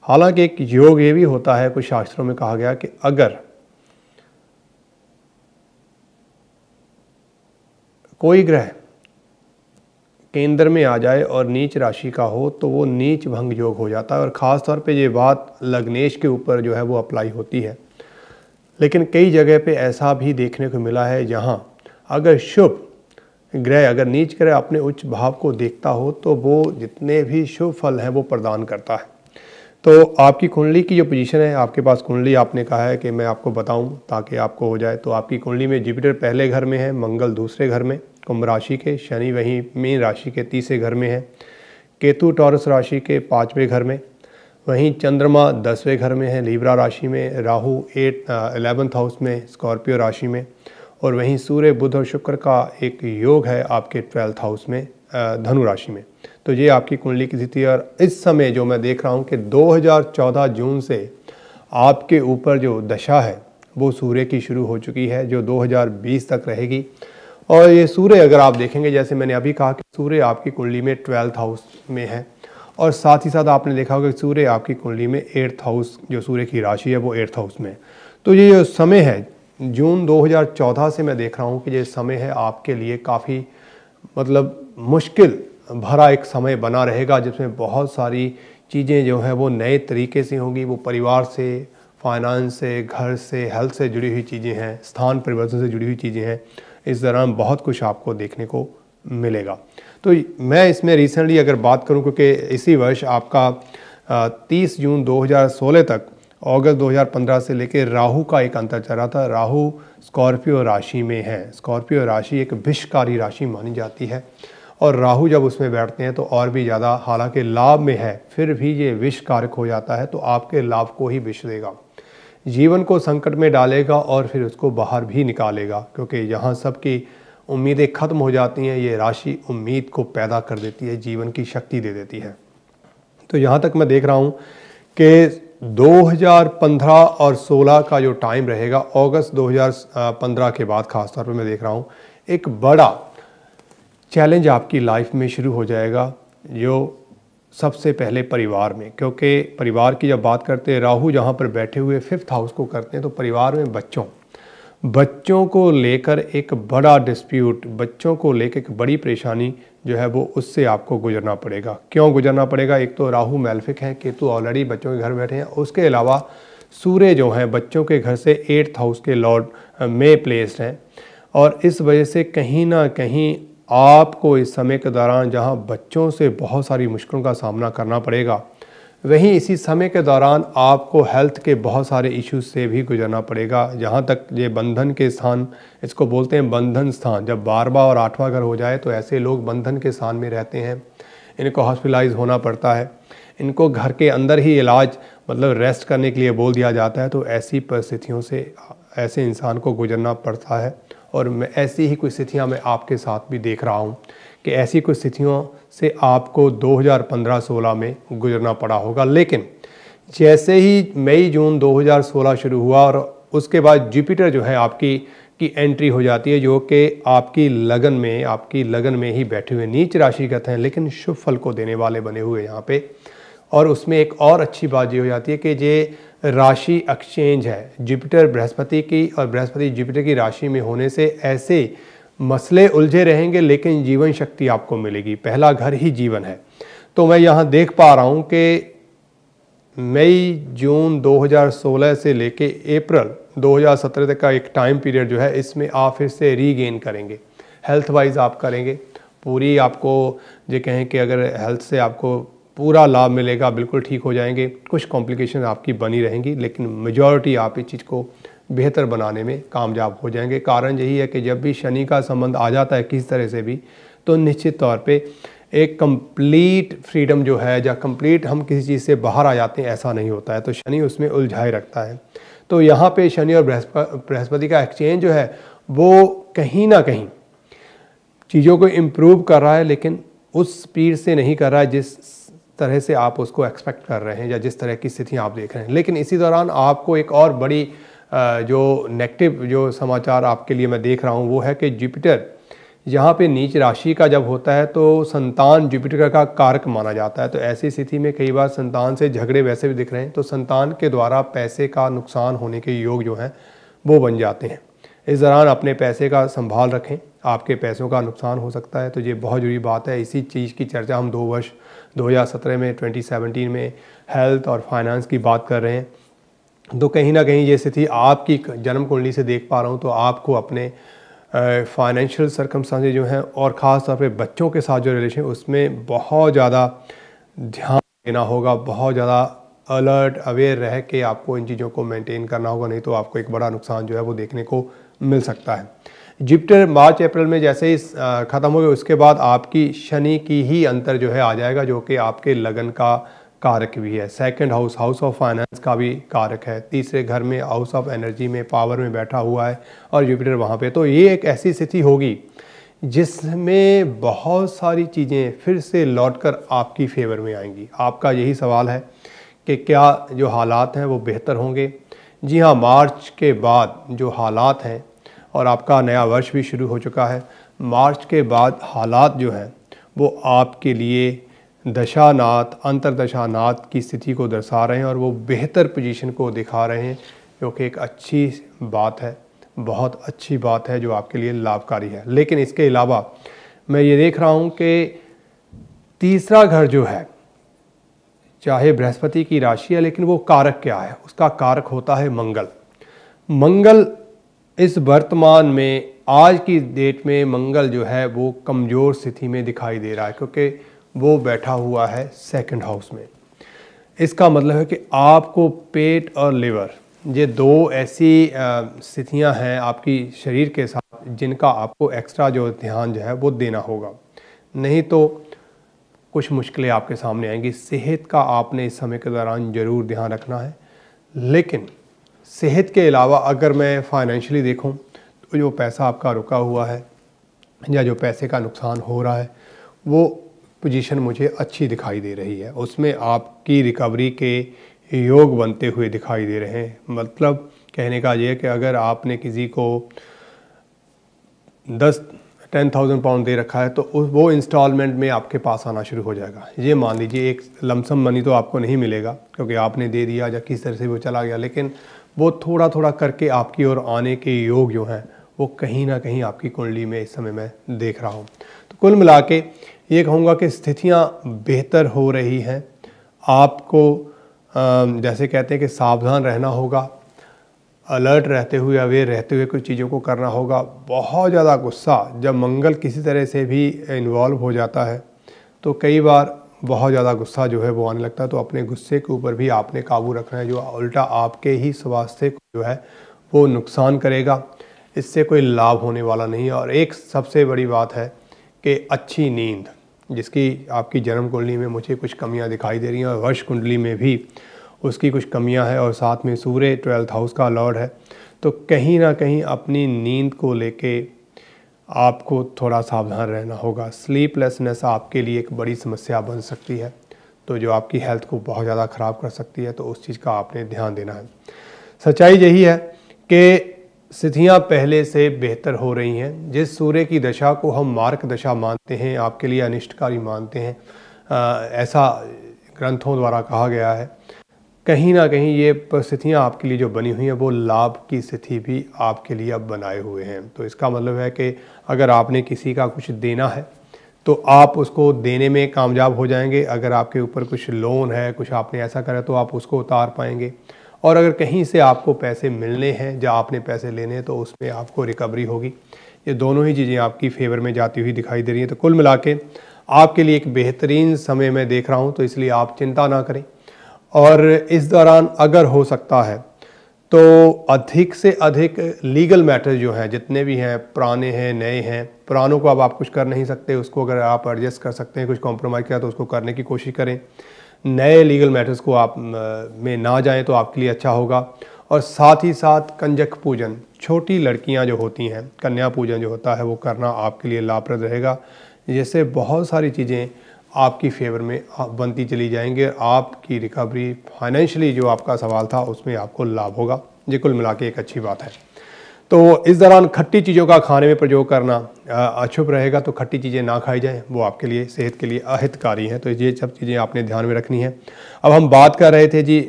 हालांकि एक योग ये भी होता है, कुछ शास्त्रों में कहा गया कि अगर कोई ग्रह केंद्र में आ जाए और नीच राशि का हो तो वो नीच भंग योग हो जाता है। और ख़ास तौर पे ये बात लग्नेश के ऊपर जो है वो अप्लाई होती है। लेकिन कई जगह पे ऐसा भी देखने को मिला है जहाँ अगर शुभ ग्रह, अगर नीच ग्रह अपने उच्च भाव को देखता हो तो वो जितने भी शुभ फल हैं वो प्रदान करता है। तो आपकी कुंडली की जो पोजीशन है, आपके पास कुंडली आपने कहा है कि मैं आपको बताऊं ताकि आपको हो जाए। तो आपकी कुंडली में जुपिटर पहले घर में है, मंगल दूसरे घर में कुंभ राशि के, शनि वहीं मीन राशि के तीसरे घर में है, केतु टॉरस राशि के 5वें घर में, वहीं चंद्रमा 10वें घर में है लीब्रा राशि में, राहु 11th हाउस में स्कॉर्पियो राशि में, और वहीं सूर्य बुध और शुक्र का एक योग है आपके 12th हाउस में धनु राशि में। तो ये आपकी कुंडली की स्थिति है। और इस समय जो मैं देख रहा हूँ कि 2014 जून से आपके ऊपर जो दशा है वो सूर्य की शुरू हो चुकी है, जो 2020 तक रहेगी। और ये सूर्य अगर आप देखेंगे, जैसे मैंने अभी कहा कि सूर्य आपकी कुंडली में 12th हाउस में है, और साथ ही साथ आपने देखा होगा कि सूर्य आपकी कुंडली में 8th हाउस, जो सूर्य की राशि है वो 8th हाउस में है। तो ये जो समय है जून 2014 से मैं देख रहा हूँ कि ये समय है आपके लिए काफ़ी मतलब मुश्किल भरा एक समय बना रहेगा, जिसमें बहुत सारी चीज़ें जो हैं वो नए तरीके से होंगी। वो परिवार से, फाइनेंस से, घर से, हेल्थ से जुड़ी हुई चीज़ें हैं, स्थान परिवर्तन से जुड़ी हुई चीज़ें हैं। इस दौरान बहुत कुछ आपको देखने को मिलेगा। तो मैं इसमें रिसेंटली अगर बात करूं, क्योंकि इसी वर्ष आपका 30 जून 2016 तक अगस्त 2015 से लेकर राहु का एक अंतर चल रहा था। राहु स्कॉर्पियो राशि में है। स्कॉर्पियो राशि एक विषकारी राशि मानी जाती है, और राहु जब उसमें बैठते हैं तो और भी ज़्यादा, हालांकि लाभ में है फिर भी ये विष कारक हो जाता है। तो आपके लाभ को ही विष देगा, जीवन को संकट में डालेगा और फिर उसको बाहर भी निकालेगा, क्योंकि यहाँ सबकी उम्मीदें खत्म हो जाती हैं। ये राशि उम्मीद को पैदा कर देती है, जीवन की शक्ति दे देती है। तो यहाँ तक मैं देख रहा हूँ कि 2015 और 16 का जो टाइम रहेगा, अगस्त 2015 के बाद खास तौर पर मैं देख रहा हूँ एक बड़ा चैलेंज आपकी लाइफ में शुरू हो जाएगा, जो सबसे पहले परिवार में, क्योंकि परिवार की जब बात करते हैं, राहु जहाँ पर बैठे हुए 5th हाउस को करते हैं, तो परिवार में बच्चों को लेकर एक बड़ा डिस्प्यूट, बच्चों को लेकर एक बड़ी परेशानी जो है वो उससे आपको गुजरना पड़ेगा। क्यों गुजरना पड़ेगा? एक तो राहु मैल्फिक है, केतु ऑलरेडी बच्चों के घर बैठे हैं, उसके अलावा सूर्य जो हैं बच्चों के घर से 8th हाउस के लॉर्ड में प्लेस्ड हैं। और इस वजह से कहीं ना कहीं आपको इस समय के दौरान जहां बच्चों से बहुत सारी मुश्किलों का सामना करना पड़ेगा, वहीं इसी समय के दौरान आपको हेल्थ के बहुत सारे इश्यूज से भी गुजरना पड़ेगा। जहां तक ये बंधन के स्थान, इसको बोलते हैं बंधन स्थान, जब 12वां और 8वां घर हो जाए तो ऐसे लोग बंधन के स्थान में रहते हैं, इनको हॉस्पिटलाइज होना पड़ता है, इनको घर के अंदर ही इलाज मतलब रेस्ट करने के लिए बोल दिया जाता है। तो ऐसी परिस्थितियों से ऐसे इंसान को गुजरना पड़ता है। और मैं ऐसी ही कुछ स्थितियाँ मैं आपके साथ भी देख रहा हूँ कि ऐसी कुछ स्थितियों से आपको 2015-16 में गुजरना पड़ा होगा। लेकिन जैसे ही मई जून 2016 शुरू हुआ और उसके बाद जुपिटर जो है आपकी एंट्री हो जाती है, जो कि आपकी लगन में ही बैठे हुए नीच राशिगत हैं, लेकिन शुभ फल को देने वाले बने हुए यहाँ पे। और उसमें एक और अच्छी बात ये हो जाती है कि ये राशि एक्सचेंज है जुपिटर बृहस्पति की, और बृहस्पति जुपिटर की राशि में होने से ऐसे मसले उलझे रहेंगे लेकिन जीवन शक्ति आपको मिलेगी। पहला घर ही जीवन है। तो मैं यहाँ देख पा रहा हूँ कि मई जून 2016 से लेके अप्रैल 2017 तक का एक टाइम पीरियड जो है, इसमें आप फिर से रीगेन करेंगे, हेल्थ वाइज आप करेंगे पूरी। आपको ये कहें कि अगर हेल्थ से आपको पूरा लाभ मिलेगा, बिल्कुल ठीक हो जाएंगे। कुछ कॉम्प्लिकेशन आपकी बनी रहेंगी, लेकिन मेजॉरिटी आप इस चीज़ को बेहतर बनाने में कामयाब हो जाएंगे। कारण यही है कि जब भी शनि का संबंध आ जाता है किसी तरह से भी, तो निश्चित तौर पे एक कंप्लीट फ्रीडम जो है, या कंप्लीट हम किसी चीज़ से बाहर आ जाते हैं, ऐसा नहीं होता है। तो शनि उसमें उलझाए रखता है। तो यहाँ पे शनि और बृहस्पति का एक्सचेंज जो है वो कहीं ना कहीं चीज़ों को इम्प्रूव कर रहा है, लेकिन उस स्पीड से नहीं कर रहा है जिस तरह से आप उसको एक्सपेक्ट कर रहे हैं या जिस तरह की स्थितियाँ आप देख रहे हैं। लेकिन इसी दौरान आपको एक और बड़ी जो नेगेटिव जो समाचार आपके लिए मैं देख रहा हूँ वो है कि जुपिटर यहाँ पे नीच राशि का जब होता है तो संतान जुपिटर का कारक माना जाता है। तो ऐसी स्थिति में कई बार संतान से झगड़े वैसे भी दिख रहे हैं, तो संतान के द्वारा पैसे का नुकसान होने के योग जो हैं वो बन जाते हैं। इस दौरान अपने पैसे का संभाल रखें, आपके पैसों का नुकसान हो सकता है। तो ये बहुत ज़रूरी बात है। इसी चीज़ की चर्चा हम 2 वर्ष 2017 में 2017 में हेल्थ और फाइनेंस की बात कर रहे हैं। तो कहीं ना कहीं ये स्थिति आपकी जन्म कुंडली से देख पा रहा हूँ, तो आपको अपने फाइनेंशियल सर्कमस्टांसेस जो हैं और ख़ास तौर पे बच्चों के साथ जो रिलेशन उसमें बहुत ज़्यादा ध्यान देना होगा, बहुत ज़्यादा अलर्ट अवेयर रह के आपको इन चीज़ों को मेंटेन करना होगा, नहीं तो आपको एक बड़ा नुकसान जो है वो देखने को मिल सकता है। जुपिटर मार्च अप्रैल में जैसे ही ख़त्म हो गए उसके बाद आपकी शनि की ही अंतर जो है आ जाएगा, जो कि आपके लगन का कारक भी है। Second house, house of finance का भी कारक है। तीसरे घर में हाउस ऑफ एनर्जी में, पावर में बैठा हुआ है और जुपिटर वहाँ पे। तो ये एक ऐसी स्थिति होगी जिसमें बहुत सारी चीज़ें फिर से लौटकर आपकी फेवर में आएंगी। आपका यही सवाल है कि क्या जो हालात हैं वो बेहतर होंगे। जी हाँ, मार्च के बाद जो हालात हैं, और आपका नया वर्ष भी शुरू हो चुका है, मार्च के बाद हालात जो हैं वो आपके लिए दशानाथ अंतरदशानाथ की स्थिति को दर्शा रहे हैं और वो बेहतर पोजीशन को दिखा रहे हैं, जो कि एक अच्छी बात है, बहुत अच्छी बात है जो आपके लिए लाभकारी है। लेकिन इसके अलावा मैं ये देख रहा हूँ कि तीसरा घर जो है, चाहे बृहस्पति की राशि है, लेकिन वो कारक क्या है? उसका कारक होता है मंगल। मंगल इस वर्तमान में आज की डेट में मंगल जो है वो कमज़ोर स्थिति में दिखाई दे रहा है, क्योंकि वो बैठा हुआ है सेकंड हाउस में। इसका मतलब है कि आपको पेट और लिवर, ये 2 ऐसी स्थितियां हैं आपकी शरीर के साथ जिनका आपको एक्स्ट्रा जो ध्यान जो है वो देना होगा, नहीं तो कुछ मुश्किलें आपके सामने आएंगी। सेहत का आपने इस समय के दौरान ज़रूर ध्यान रखना है। लेकिन सेहत के अलावा अगर मैं फाइनेंशियली देखूं तो जो पैसा आपका रुका हुआ है या जो पैसे का नुकसान हो रहा है वो पोजीशन मुझे अच्छी दिखाई दे रही है। उसमें आपकी रिकवरी के योग बनते हुए दिखाई दे रहे हैं। मतलब कहने का ये है कि अगर आपने किसी को 10,000 पाउंड दे रखा है तो वो इंस्टॉलमेंट में आपके पास आना शुरू हो जाएगा। ये मान लीजिए एक लमसम मनी तो आपको नहीं मिलेगा क्योंकि आपने दे दिया या किस तरह से वो चला गया, लेकिन वो थोड़ा थोड़ा करके आपकी ओर आने के योग जो हैं वो कहीं ना कहीं आपकी कुंडली में इस समय मैं देख रहा हूँ। तो कुल मिला के ये कहूँगा कि स्थितियाँ बेहतर हो रही हैं। आपको जैसे कहते हैं कि सावधान रहना होगा, अलर्ट रहते हुए, अवेयर रहते हुए कुछ चीज़ों को करना होगा। बहुत ज़्यादा गुस्सा जब मंगल किसी तरह से भी इन्वॉल्व हो जाता है तो कई बार बहुत ज़्यादा गुस्सा जो है वो आने लगता है। तो अपने गुस्से के ऊपर भी आपने काबू रखना है, जो उल्टा आपके ही स्वास्थ्य को जो है वो नुकसान करेगा। इससे कोई लाभ होने वाला नहीं है। और एक सबसे बड़ी बात है कि अच्छी नींद, जिसकी आपकी जन्म कुंडली में मुझे कुछ कमियां दिखाई दे रही हैं और वर्ष कुंडली में भी उसकी कुछ कमियां हैं, और साथ में सूर्य 12th हाउस का लॉर्ड है। तो कहीं ना कहीं अपनी नींद को लेके आपको थोड़ा सावधान रहना होगा। स्लीपलेसनेस आपके लिए एक बड़ी समस्या बन सकती है, तो जो आपकी हेल्थ को बहुत ज़्यादा ख़राब कर सकती है, तो उस चीज़ का आपने ध्यान देना है। सच्चाई यही है कि स्थितियाँ पहले से बेहतर हो रही हैं। जिस सूर्य की दशा को हम मार्क दशा मानते हैं, आपके लिए अनिष्टकारी मानते हैं, ऐसा ग्रंथों द्वारा कहा गया है, कहीं ना कहीं ये परिस्थितियाँ आपके लिए जो बनी हुई हैं वो लाभ की स्थिति भी आपके लिए अब बनाए हुए हैं। तो इसका मतलब है कि अगर आपने किसी का कुछ देना है तो आप उसको देने में कामयाब हो जाएंगे। अगर आपके ऊपर कुछ लोन है, कुछ आपने ऐसा करा तो आप उसको उतार पाएंगे। और अगर कहीं से आपको पैसे मिलने हैं या आपने पैसे लेने हैं तो उसमें आपको रिकवरी होगी। ये दोनों ही चीज़ें आपकी फेवर में जाती हुई दिखाई दे रही हैं। तो कुल मिला के आपके लिए एक बेहतरीन समय मैं देख रहा हूँ, तो इसलिए आप चिंता ना करें। और इस दौरान अगर हो सकता है तो अधिक से अधिक लीगल मैटर जो हैं, जितने भी हैं, पुराने हैं, नए हैं, पुरानों को अब आप कुछ कर नहीं सकते, उसको अगर आप एडजस्ट कर सकते हैं, कुछ कॉम्प्रोमाइज़ किया तो उसको करने की कोशिश करें। नए लीगल मैटर्स को आप में ना जाएं तो आपके लिए अच्छा होगा। और साथ ही साथ कंजक पूजन, छोटी लड़कियां जो होती हैं, कन्या पूजन जो होता है वो करना आपके लिए लाभप्रद रहेगा। जैसे बहुत सारी चीज़ें आपकी फेवर में बनती चली जाएंगी और आपकी रिकवरी फाइनेंशियली जो आपका सवाल था उसमें आपको लाभ होगा। ये कुल मिला के एक अच्छी बात है। तो इस दौरान खट्टी चीज़ों का खाने में प्रयोग करना अशुभ रहेगा, तो खट्टी चीज़ें ना खाई जाएं, वो आपके लिए सेहत के लिए अहितकारी हैं। तो ये सब चीज़ें आपने ध्यान में रखनी है। अब हम बात कर रहे थे जी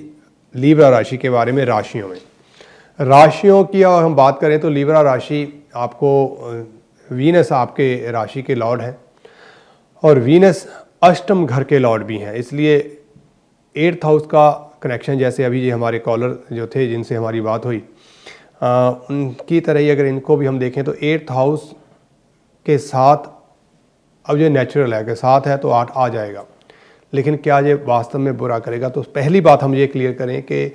लीब्रा राशि के बारे में, राशियों में। राशियों की और हम बात करें तो लीब्रा राशि आपको वीनस आपके राशि के लॉर्ड हैं और वीनस अष्टम घर के लॉर्ड भी हैं, इसलिए 8th हाउस का कनेक्शन, जैसे अभी ये हमारे कॉलर जो थे जिनसे हमारी बात हुई उनकी तरह ही अगर इनको भी हम देखें तो 8th हाउस के साथ, अब जो नेचुरल है कि 7 है तो 8 आ जाएगा, लेकिन क्या ये वास्तव में बुरा करेगा? तो पहली बात हम ये क्लियर करें कि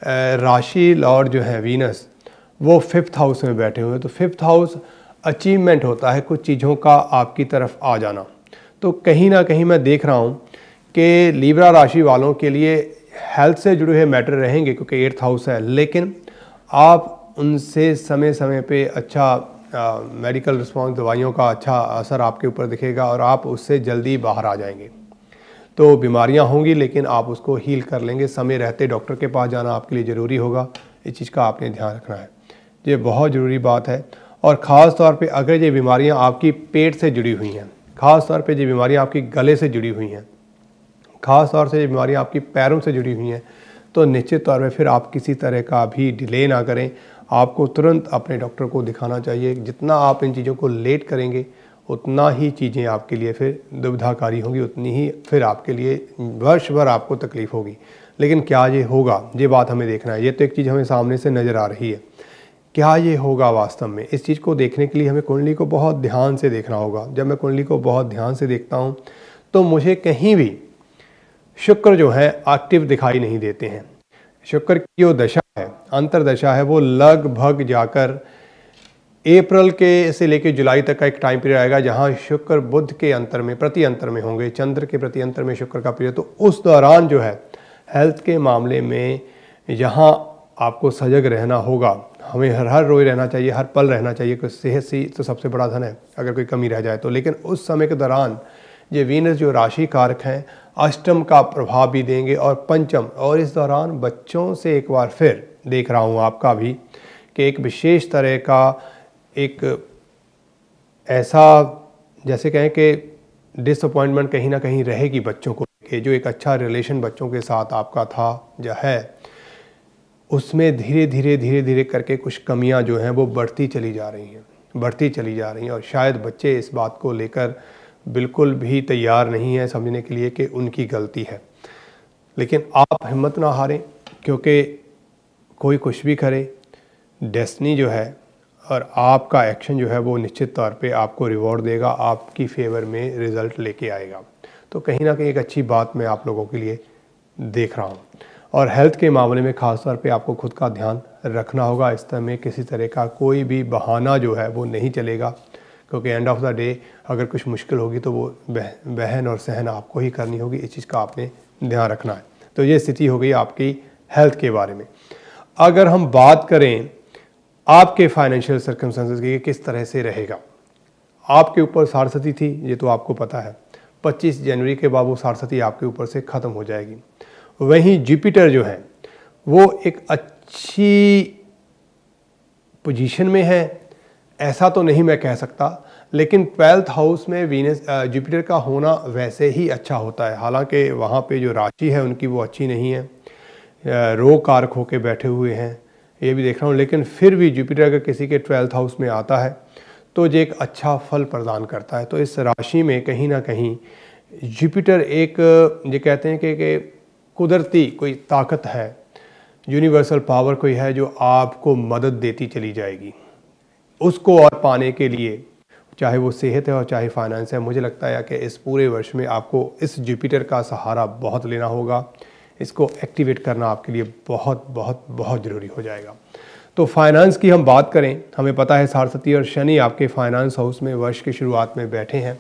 राशि लॉर्ड जो है वीनस वो 5th हाउस में बैठे हुए हैं। तो 5th हाउस अचीवमेंट होता है, कुछ चीज़ों का आपकी तरफ आ जाना। तो कहीं ना कहीं मैं देख रहा हूँ कि लीब्रा राशि वालों के लिए हेल्थ से जुड़े हुए मैटर रहेंगे क्योंकि 8th हाउस है, लेकिन आप उनसे समय समय पे अच्छा मेडिकल रिस्पॉन्स, दवाइयों का अच्छा असर आपके ऊपर दिखेगा और आप उससे जल्दी बाहर आ जाएंगे। तो बीमारियां होंगी लेकिन आप उसको हील कर लेंगे। समय रहते डॉक्टर के पास जाना आपके लिए ज़रूरी होगा, इस चीज़ का आपने ध्यान रखना है, ये बहुत ज़रूरी बात है। और ख़ास तौर पे अगर ये बीमारियां आपकी पेट से जुड़ी हुई हैं, ख़ास तौर पे ये बीमारियां आपकी गले से जुड़ी हुई हैं, ख़ास तौर से ये बीमारियां आपकी पैरों से जुड़ी हुई हैं, तो निश्चित तौर पे फिर आप किसी तरह का भी डिले ना करें, आपको तुरंत अपने डॉक्टर को दिखाना चाहिए। जितना आप इन चीज़ों को लेट करेंगे उतना ही चीज़ें आपके लिए फिर दुविधाकारी होंगी, उतनी ही फिर आपके लिए वर्ष भर आपको तकलीफ़ होगी। लेकिन क्या ये होगा, ये बात हमें देखना है। ये तो एक चीज़ हमें सामने से नज़र आ रही है, क्या ये होगा वास्तव में? इस चीज़ को देखने के लिए हमें कुंडली को बहुत ध्यान से देखना होगा। जब मैं कुंडली को बहुत ध्यान से देखता हूँ तो मुझे कहीं भी शुक्र जो है एक्टिव दिखाई नहीं देते हैं। शुक्र की जो दशा है, अंतरदशा है, वो लगभग जाकर अप्रैल के से लेकर जुलाई तक का एक टाइम पीरियड आएगा जहां शुक्र बुध के अंतर में, प्रति अंतर में होंगे, चंद्र के प्रति अंतर में शुक्र का पीरियड। तो उस दौरान जो है हेल्थ के मामले में यहाँ आपको सजग रहना होगा। हमें हर रोज रहना चाहिए, हर पल रहना चाहिए, क्योंकि सेहत सी तो सबसे बड़ा धन है अगर कोई कमी रह जाए तो। लेकिन उस समय के दौरान ये वीनस जो राशि कारक हैं अष्टम का प्रभाव भी देंगे और पंचम, और इस दौरान बच्चों से एक बार फिर देख रहा हूँ आपका भी कि एक विशेष तरह का एक ऐसा जैसे कहें कि डिसअपॉइंटमेंट कहीं ना कहीं रहेगी बच्चों को लेके। जो एक अच्छा रिलेशन बच्चों के साथ आपका था जो है, उसमें धीरे धीरे करके कुछ कमियां जो हैं वो बढ़ती चली जा रही हैं और शायद बच्चे इस बात को लेकर बिल्कुल भी तैयार नहीं है समझने के लिए कि उनकी गलती है। लेकिन आप हिम्मत ना हारें, क्योंकि कोई कुछ भी करे, डेस्टिनी जो है और आपका एक्शन जो है वो निश्चित तौर पे आपको रिवॉर्ड देगा, आपकी फेवर में रिज़ल्ट लेके आएगा। तो कहीं ना कहीं एक अच्छी बात मैं आप लोगों के लिए देख रहा हूँ। और हेल्थ के मामले में ख़ास तौर पे आपको खुद का ध्यान रखना होगा। इस तरह में किसी तरह का कोई भी बहाना जो है वो नहीं चलेगा, क्योंकि एंड ऑफ द डे अगर कुछ मुश्किल होगी तो वो बहन और सहन आपको ही करनी होगी। इस चीज़ का आपने ध्यान रखना है। तो ये स्थिति हो गई आपकी हेल्थ के बारे में। अगर हम बात करें आपके फाइनेंशियल सर्कमस्टेंसेस की किस तरह से रहेगा, आपके ऊपर सारस्वती थी, ये तो आपको पता है। 25 जनवरी के बाद वो सारस्वती आपके ऊपर से ख़त्म हो जाएगी। वहीं जुपिटर जो है वो एक अच्छी पोजीशन में है, ऐसा तो नहीं मैं कह सकता, लेकिन 12th हाउस में वीनस जुपिटर का होना वैसे ही अच्छा होता है। हालांकि वहाँ पे जो राशि है उनकी वो अच्छी नहीं है, रोग कारक होके बैठे हुए हैं, ये भी देख रहा हूँ। लेकिन फिर भी जुपिटर अगर किसी के 12th हाउस में आता है तो ये एक अच्छा फल प्रदान करता है। तो इस राशि में कहीं ना कहीं जुपिटर एक ये कहते हैं कि कुदरती कोई ताकत है, यूनिवर्सल पावर कोई है जो आपको मदद देती चली जाएगी। उसको और पाने के लिए, चाहे वो सेहत है और चाहे फाइनेंस है, मुझे लगता है कि इस पूरे वर्ष में आपको इस जुपिटर का सहारा बहुत लेना होगा। इसको एक्टिवेट करना आपके लिए बहुत बहुत बहुत ज़रूरी हो जाएगा। तो फाइनेंस की हम बात करें, हमें पता है सारस्वती और शनि आपके फाइनेंस हाउस में वर्ष की शुरुआत में बैठे हैं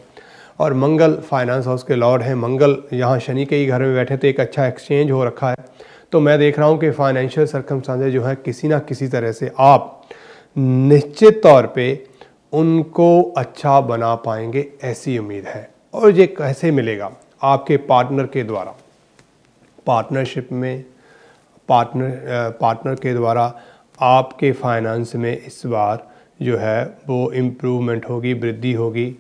और मंगल फाइनेंस हाउस के लॉर्ड हैं। मंगल यहाँ शनि के ही घर में बैठे तो एक अच्छा एक्सचेंज हो रखा है। तो मैं देख रहा हूँ कि फाइनेंशियल सर्कमस्टेंसेस जो है किसी ना किसी तरह से आप निश्चित तौर पे उनको अच्छा बना पाएंगे, ऐसी उम्मीद है। और ये कैसे मिलेगा? आपके पार्टनर के द्वारा, पार्टनरशिप में पार्टनर के द्वारा आपके फाइनेंस में इस बार जो है वो इम्प्रूवमेंट होगी, वृद्धि होगी।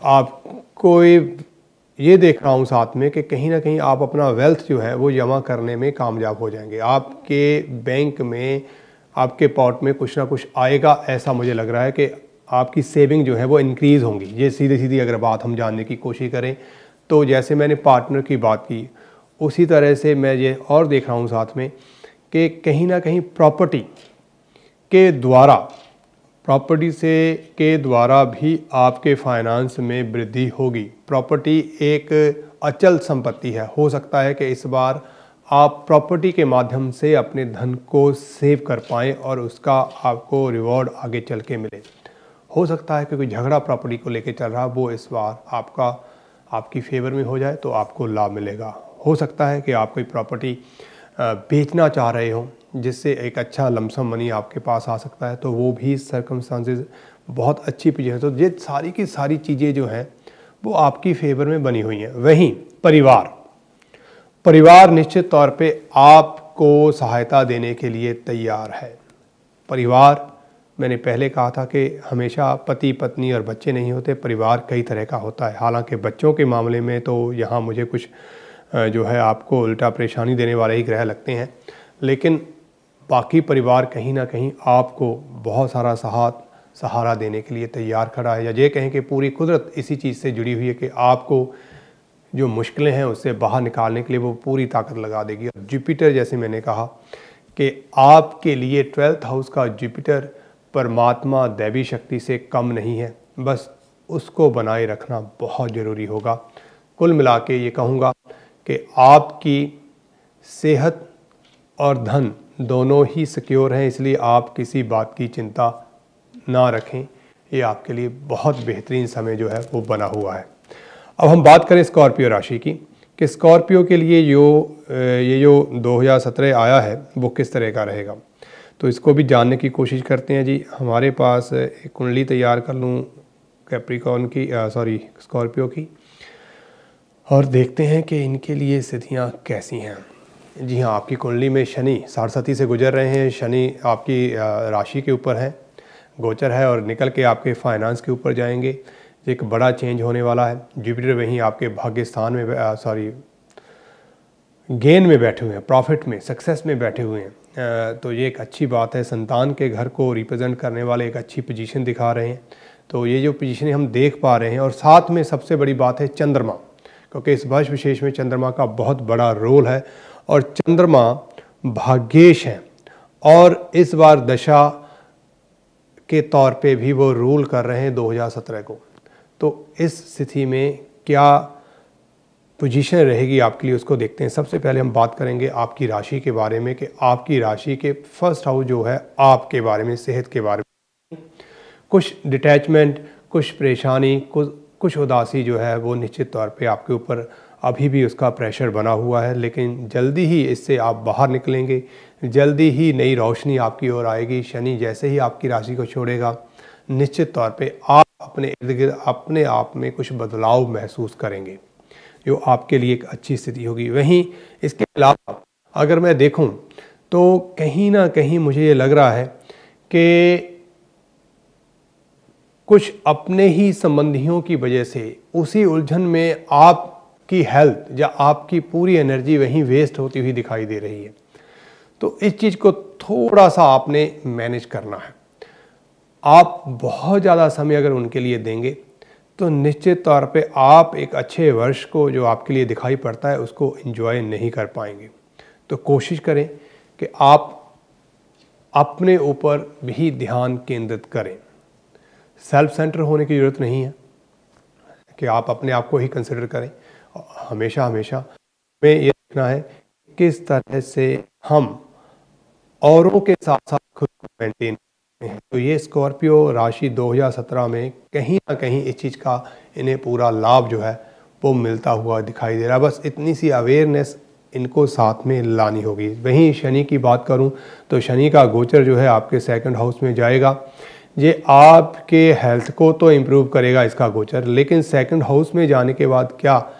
आपको ये देख रहा हूँ साथ में कि कहीं ना कहीं आप अपना वेल्थ जो है वो जमा करने में कामयाब हो जाएंगे। आपके बैंक में, आपके पॉट में कुछ ना कुछ आएगा, ऐसा मुझे लग रहा है कि आपकी सेविंग जो है वो इंक्रीज़ होंगी। ये सीधी सीधी अगर बात हम जानने की कोशिश करें तो जैसे मैंने पार्टनर की बात की, उसी तरह से मैं ये और देख रहा हूँ साथ में कि कहीं ना कहीं प्रॉपर्टी के द्वारा भी आपके फाइनेंस में वृद्धि होगी। प्रॉपर्टी एक अचल संपत्ति है। हो सकता है कि इस बार आप प्रॉपर्टी के माध्यम से अपने धन को सेव कर पाएँ और उसका आपको रिवॉर्ड आगे चल के मिले। हो सकता है कि कोई झगड़ा प्रॉपर्टी को लेकर चल रहा, वो इस बार आपकी फेवर में हो जाए तो आपको लाभ मिलेगा। हो सकता है कि आप कोई प्रॉपर्टी बेचना चाह रहे हो जिससे एक अच्छा लमसम मनी आपके पास आ सकता है, तो वो भी सर्कमस्टांसेस बहुत अच्छी चीज़ है। तो ये सारी की सारी चीज़ें जो हैं वो आपकी फेवर में बनी हुई हैं। वहीं परिवार निश्चित तौर पे आपको सहायता देने के लिए तैयार है। परिवार, मैंने पहले कहा था कि हमेशा पति पत्नी और बच्चे नहीं होते, परिवार कई तरह का होता है। हालांकि बच्चों के मामले में तो यहाँ मुझे कुछ जो है आपको उल्टा परेशानी देने वाले ही ग्रह लगते हैं, लेकिन बाकी परिवार कहीं ना कहीं आपको बहुत सारा सहारा देने के लिए तैयार खड़ा है। या ये कहें कि पूरी कुदरत इसी चीज़ से जुड़ी हुई है कि आपको जो मुश्किलें हैं उससे बाहर निकालने के लिए वो पूरी ताकत लगा देगी। और जुपिटर, जैसे मैंने कहा कि आपके लिए 12th हाउस का जुपिटर परमात्मा दैवी शक्ति से कम नहीं है, बस उसको बनाए रखना बहुत ज़रूरी होगा। कुल मिला के ये कहूँगा कि आपकी सेहत और धन दोनों ही सिक्योर हैं, इसलिए आप किसी बात की चिंता ना रखें। ये आपके लिए बहुत बेहतरीन समय जो है वो बना हुआ है। अब हम बात करें स्कॉर्पियो राशि की कि स्कॉर्पियो के लिए ये जो 2017 आया है वो किस तरह का रहेगा, तो इसको भी जानने की कोशिश करते हैं जी। हमारे पास एक कुंडली तैयार कर लूँ स्कॉर्पियो की, और देखते हैं कि इनके लिए स्थितियाँ कैसी हैं। जी हाँ, आपकी कुंडली में शनि साढ़े से गुजर रहे हैं। शनि आपकी राशि के ऊपर है, गोचर है, और निकल के आपके फाइनेंस के ऊपर जाएंगे। एक बड़ा चेंज होने वाला है। जुपिटर वहीं आपके भाग्य स्थान में गेन में बैठे हुए हैं, प्रॉफिट में, सक्सेस में बैठे हुए हैं। तो ये एक अच्छी बात है। संतान के घर को रिप्रेजेंट करने वाले एक अच्छी पोजीशन दिखा रहे हैं। तो ये जो पोजीशन हम देख पा रहे हैं, और साथ में सबसे बड़ी बात है चंद्रमा, क्योंकि इस वर्ष विशेष में चंद्रमा का बहुत बड़ा रोल है और चंद्रमा भाग्येश हैं, और इस बार दशा के तौर पे भी वो रूल कर रहे हैं 2017 को। तो इस स्थिति में क्या पोजीशन रहेगी आपके लिए, उसको देखते हैं। सबसे पहले हम बात करेंगे आपकी राशि के बारे में कि आपकी राशि के फर्स्ट हाउस जो है आपके बारे में, सेहत के बारे में कुछ डिटैचमेंट, कुछ परेशानी, कुछ उदासी जो है वो निश्चित तौर पे आपके ऊपर अभी भी उसका प्रेशर बना हुआ है, लेकिन जल्दी ही इससे आप बाहर निकलेंगे। जल्दी ही नई रोशनी आपकी ओर आएगी। शनि जैसे ही आपकी राशि को छोड़ेगा, निश्चित तौर पे आप अपने इर्द गिर्द अपने आप में कुछ बदलाव महसूस करेंगे, जो आपके लिए एक अच्छी स्थिति होगी। वहीं इसके अलावा अगर मैं देखूं तो कहीं ना कहीं मुझे ये लग रहा है कि कुछ अपने ही संबंधियों की वजह से उसी उलझन में आपकी हेल्थ या आपकी पूरी एनर्जी वहीं वेस्ट होती हुई दिखाई दे रही है। तो इस चीज़ को थोड़ा सा आपने मैनेज करना है। आप बहुत ज़्यादा समय अगर उनके लिए देंगे तो निश्चित तौर पे आप एक अच्छे वर्ष को जो आपके लिए दिखाई पड़ता है उसको एंजॉय नहीं कर पाएंगे। तो कोशिश करें कि आप अपने ऊपर भी ध्यान केंद्रित करें। सेल्फ सेंटर होने की ज़रूरत नहीं है कि आप अपने आप को ही कंसिडर करें। हमेशा हमें ये देखना है किस तरह से हम औरों के साथ साथ खुद को मेंटेन करते हैं। तो ये स्कॉर्पियो राशि 2017 में कहीं ना कहीं इस चीज़ का इन्हें पूरा लाभ जो है वो मिलता हुआ दिखाई दे रहा है। बस इतनी सी अवेयरनेस इनको साथ में लानी होगी। वहीं शनि की बात करूं तो शनि का गोचर जो है आपके सेकंड हाउस में जाएगा, ये आपके हेल्थ को तो इम्प्रूव करेगा इसका गोचर, लेकिन सेकंड हाउस में जाने के बाद क्या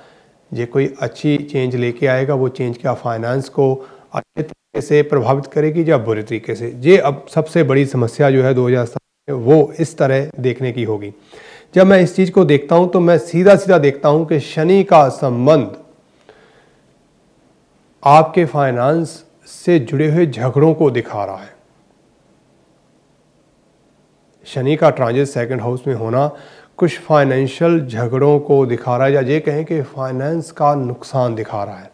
ये कोई अच्छी चेंज लेके आएगा? वो चेंज क्या फाइनेंस को अच्छे तरीके से प्रभावित करेगी या बुरे तरीके से? ये अब सबसे बड़ी समस्या जो है 2007 में वो इस तरह देखने की होगी। जब मैं इस चीज़ को देखता हूँ तो मैं सीधा सीधा देखता हूँ कि शनि का संबंध आपके फाइनेंस से जुड़े हुए झगड़ों को दिखा रहा है। शनि का ट्रांजिट सेकंड हाउस में होना कुछ फाइनेंशियल झगड़ों को दिखा रहा है, या ये कहें कि फाइनेंस का नुकसान दिखा रहा है।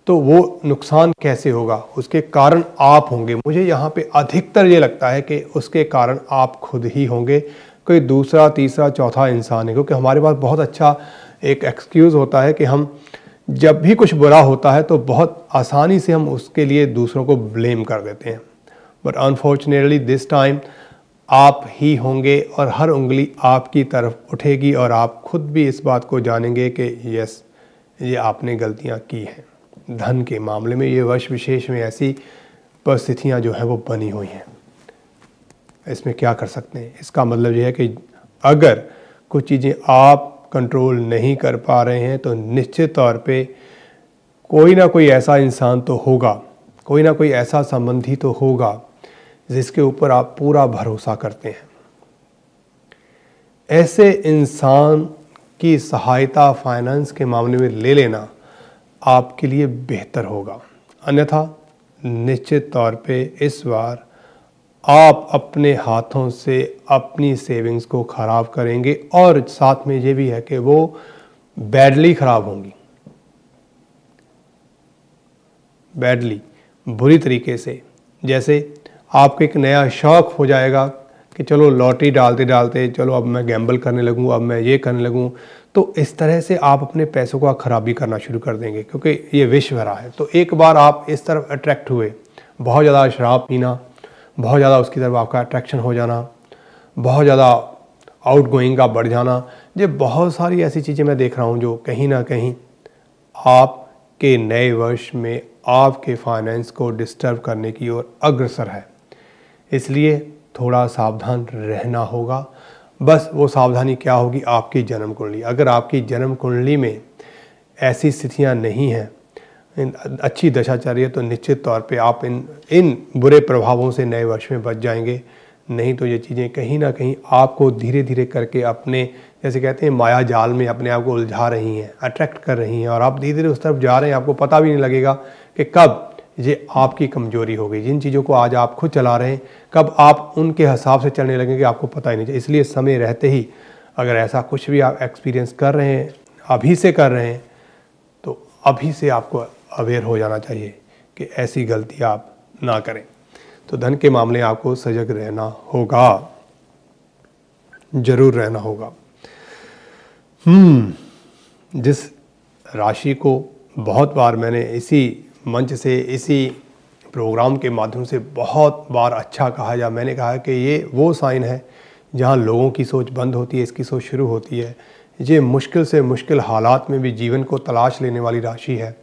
तो वो नुकसान कैसे होगा? उसके कारण आप होंगे। मुझे यहाँ पे अधिकतर ये लगता है कि उसके कारण आप खुद ही होंगे, कोई दूसरा तीसरा चौथा इंसान है। क्योंकि हमारे पास बहुत अच्छा एक एक्सक्यूज़ होता है कि हम जब भी कुछ बुरा होता है तो बहुत आसानी से हम उसके लिए दूसरों को ब्लेम कर देते हैं। बट अनफॉर्चुनेटली दिस टाइम आप ही होंगे और हर उंगली आपकी तरफ उठेगी और आप खुद भी इस बात को जानेंगे कि यस, ये आपने गलतियां की हैं। धन के मामले में ये वर्ष विशेष में ऐसी परिस्थितियां जो है वो बनी हुई हैं। इसमें क्या कर सकते हैं? इसका मतलब ये है कि अगर कुछ चीज़ें आप कंट्रोल नहीं कर पा रहे हैं तो निश्चित तौर पे कोई ना कोई ऐसा इंसान तो होगा, कोई ना कोई ऐसा संबंधी तो होगा जिसके ऊपर आप पूरा भरोसा करते हैं। ऐसे इंसान की सहायता फाइनेंस के मामले में ले लेना आपके लिए बेहतर होगा। अन्यथा निश्चित तौर पे इस बार आप अपने हाथों से अपनी सेविंग्स को ख़राब करेंगे और साथ में ये भी है कि वो बैडली ख़राब होंगी, बैडली, बुरी तरीके से। जैसे आपको एक नया शौक़ हो जाएगा कि चलो लॉटरी डालते डालते चलो अब मैं गैम्बल करने लगूँ, अब मैं ये करने लगूँ, तो इस तरह से आप अपने पैसों का ख़राबी करना शुरू कर देंगे क्योंकि ये विष भरा है। तो एक बार आप इस तरफ अट्रैक्ट हुए, बहुत ज़्यादा शराब पीना, बहुत ज़्यादा उसकी तरफ आपका अट्रैक्शन हो जाना, बहुत ज़्यादा आउट गोइंग का बढ़ जाना, ये बहुत सारी ऐसी चीज़ें मैं देख रहा हूँ जो कहीं ना कहीं आपके नए वर्ष में आपके फाइनेंस को डिस्टर्ब करने की ओर अग्रसर है। इसलिए थोड़ा सावधान रहना होगा। बस वो सावधानी क्या होगी? आपकी जन्म कुंडली। अगर आपकी जन्म कुंडली में ऐसी स्थितियाँ नहीं हैं, अच्छी दशा चल रही है, तो निश्चित तौर पे आप इन बुरे प्रभावों से नए वर्ष में बच जाएंगे। नहीं तो ये चीज़ें कहीं ना कहीं आपको धीरे धीरे करके अपने, जैसे कहते हैं, माया जाल में अपने आप को उलझा रही हैं, अट्रैक्ट कर रही हैं और आप धीरे धीरे उस तरफ जा रहे हैं। आपको पता भी नहीं लगेगा कि कब ये आपकी कमजोरी हो गई। जिन चीज़ों को आज आप खुद चला रहे हैं, कब आप उनके हिसाब से चलने लगेंगे आपको पता ही नहीं चलेगा। इसलिए समय रहते ही अगर ऐसा कुछ भी आप एक्सपीरियंस कर रहे हैं, अभी से कर रहे हैं, तो अभी से आपको अवेयर हो जाना चाहिए कि ऐसी गलती आप ना करें। तो धन के मामले आपको सजग रहना होगा, जरूर रहना होगा। जिस राशि को बहुत बार मैंने इसी मंच से, इसी प्रोग्राम के माध्यम से बहुत बार अच्छा कहा, या मैंने कहा कि ये वो साइन है जहाँ लोगों की सोच बंद होती है, इसकी सोच शुरू होती है। ये मुश्किल से मुश्किल हालात में भी जीवन को तलाश लेने वाली राशि है,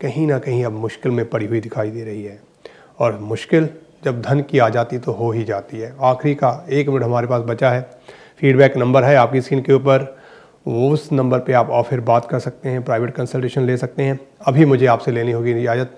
कहीं ना कहीं अब मुश्किल में पड़ी हुई दिखाई दे रही है। और मुश्किल जब धन की आ जाती तो हो ही जाती है। आखिरी का 1 मिनट हमारे पास बचा है। फीडबैक नंबर है आपकी स्क्रीन के ऊपर, उस नंबर पे आप और फिर बात कर सकते हैं, प्राइवेट कंसल्टेशन ले सकते हैं। अभी मुझे आपसे लेनी होगी इजाज़त।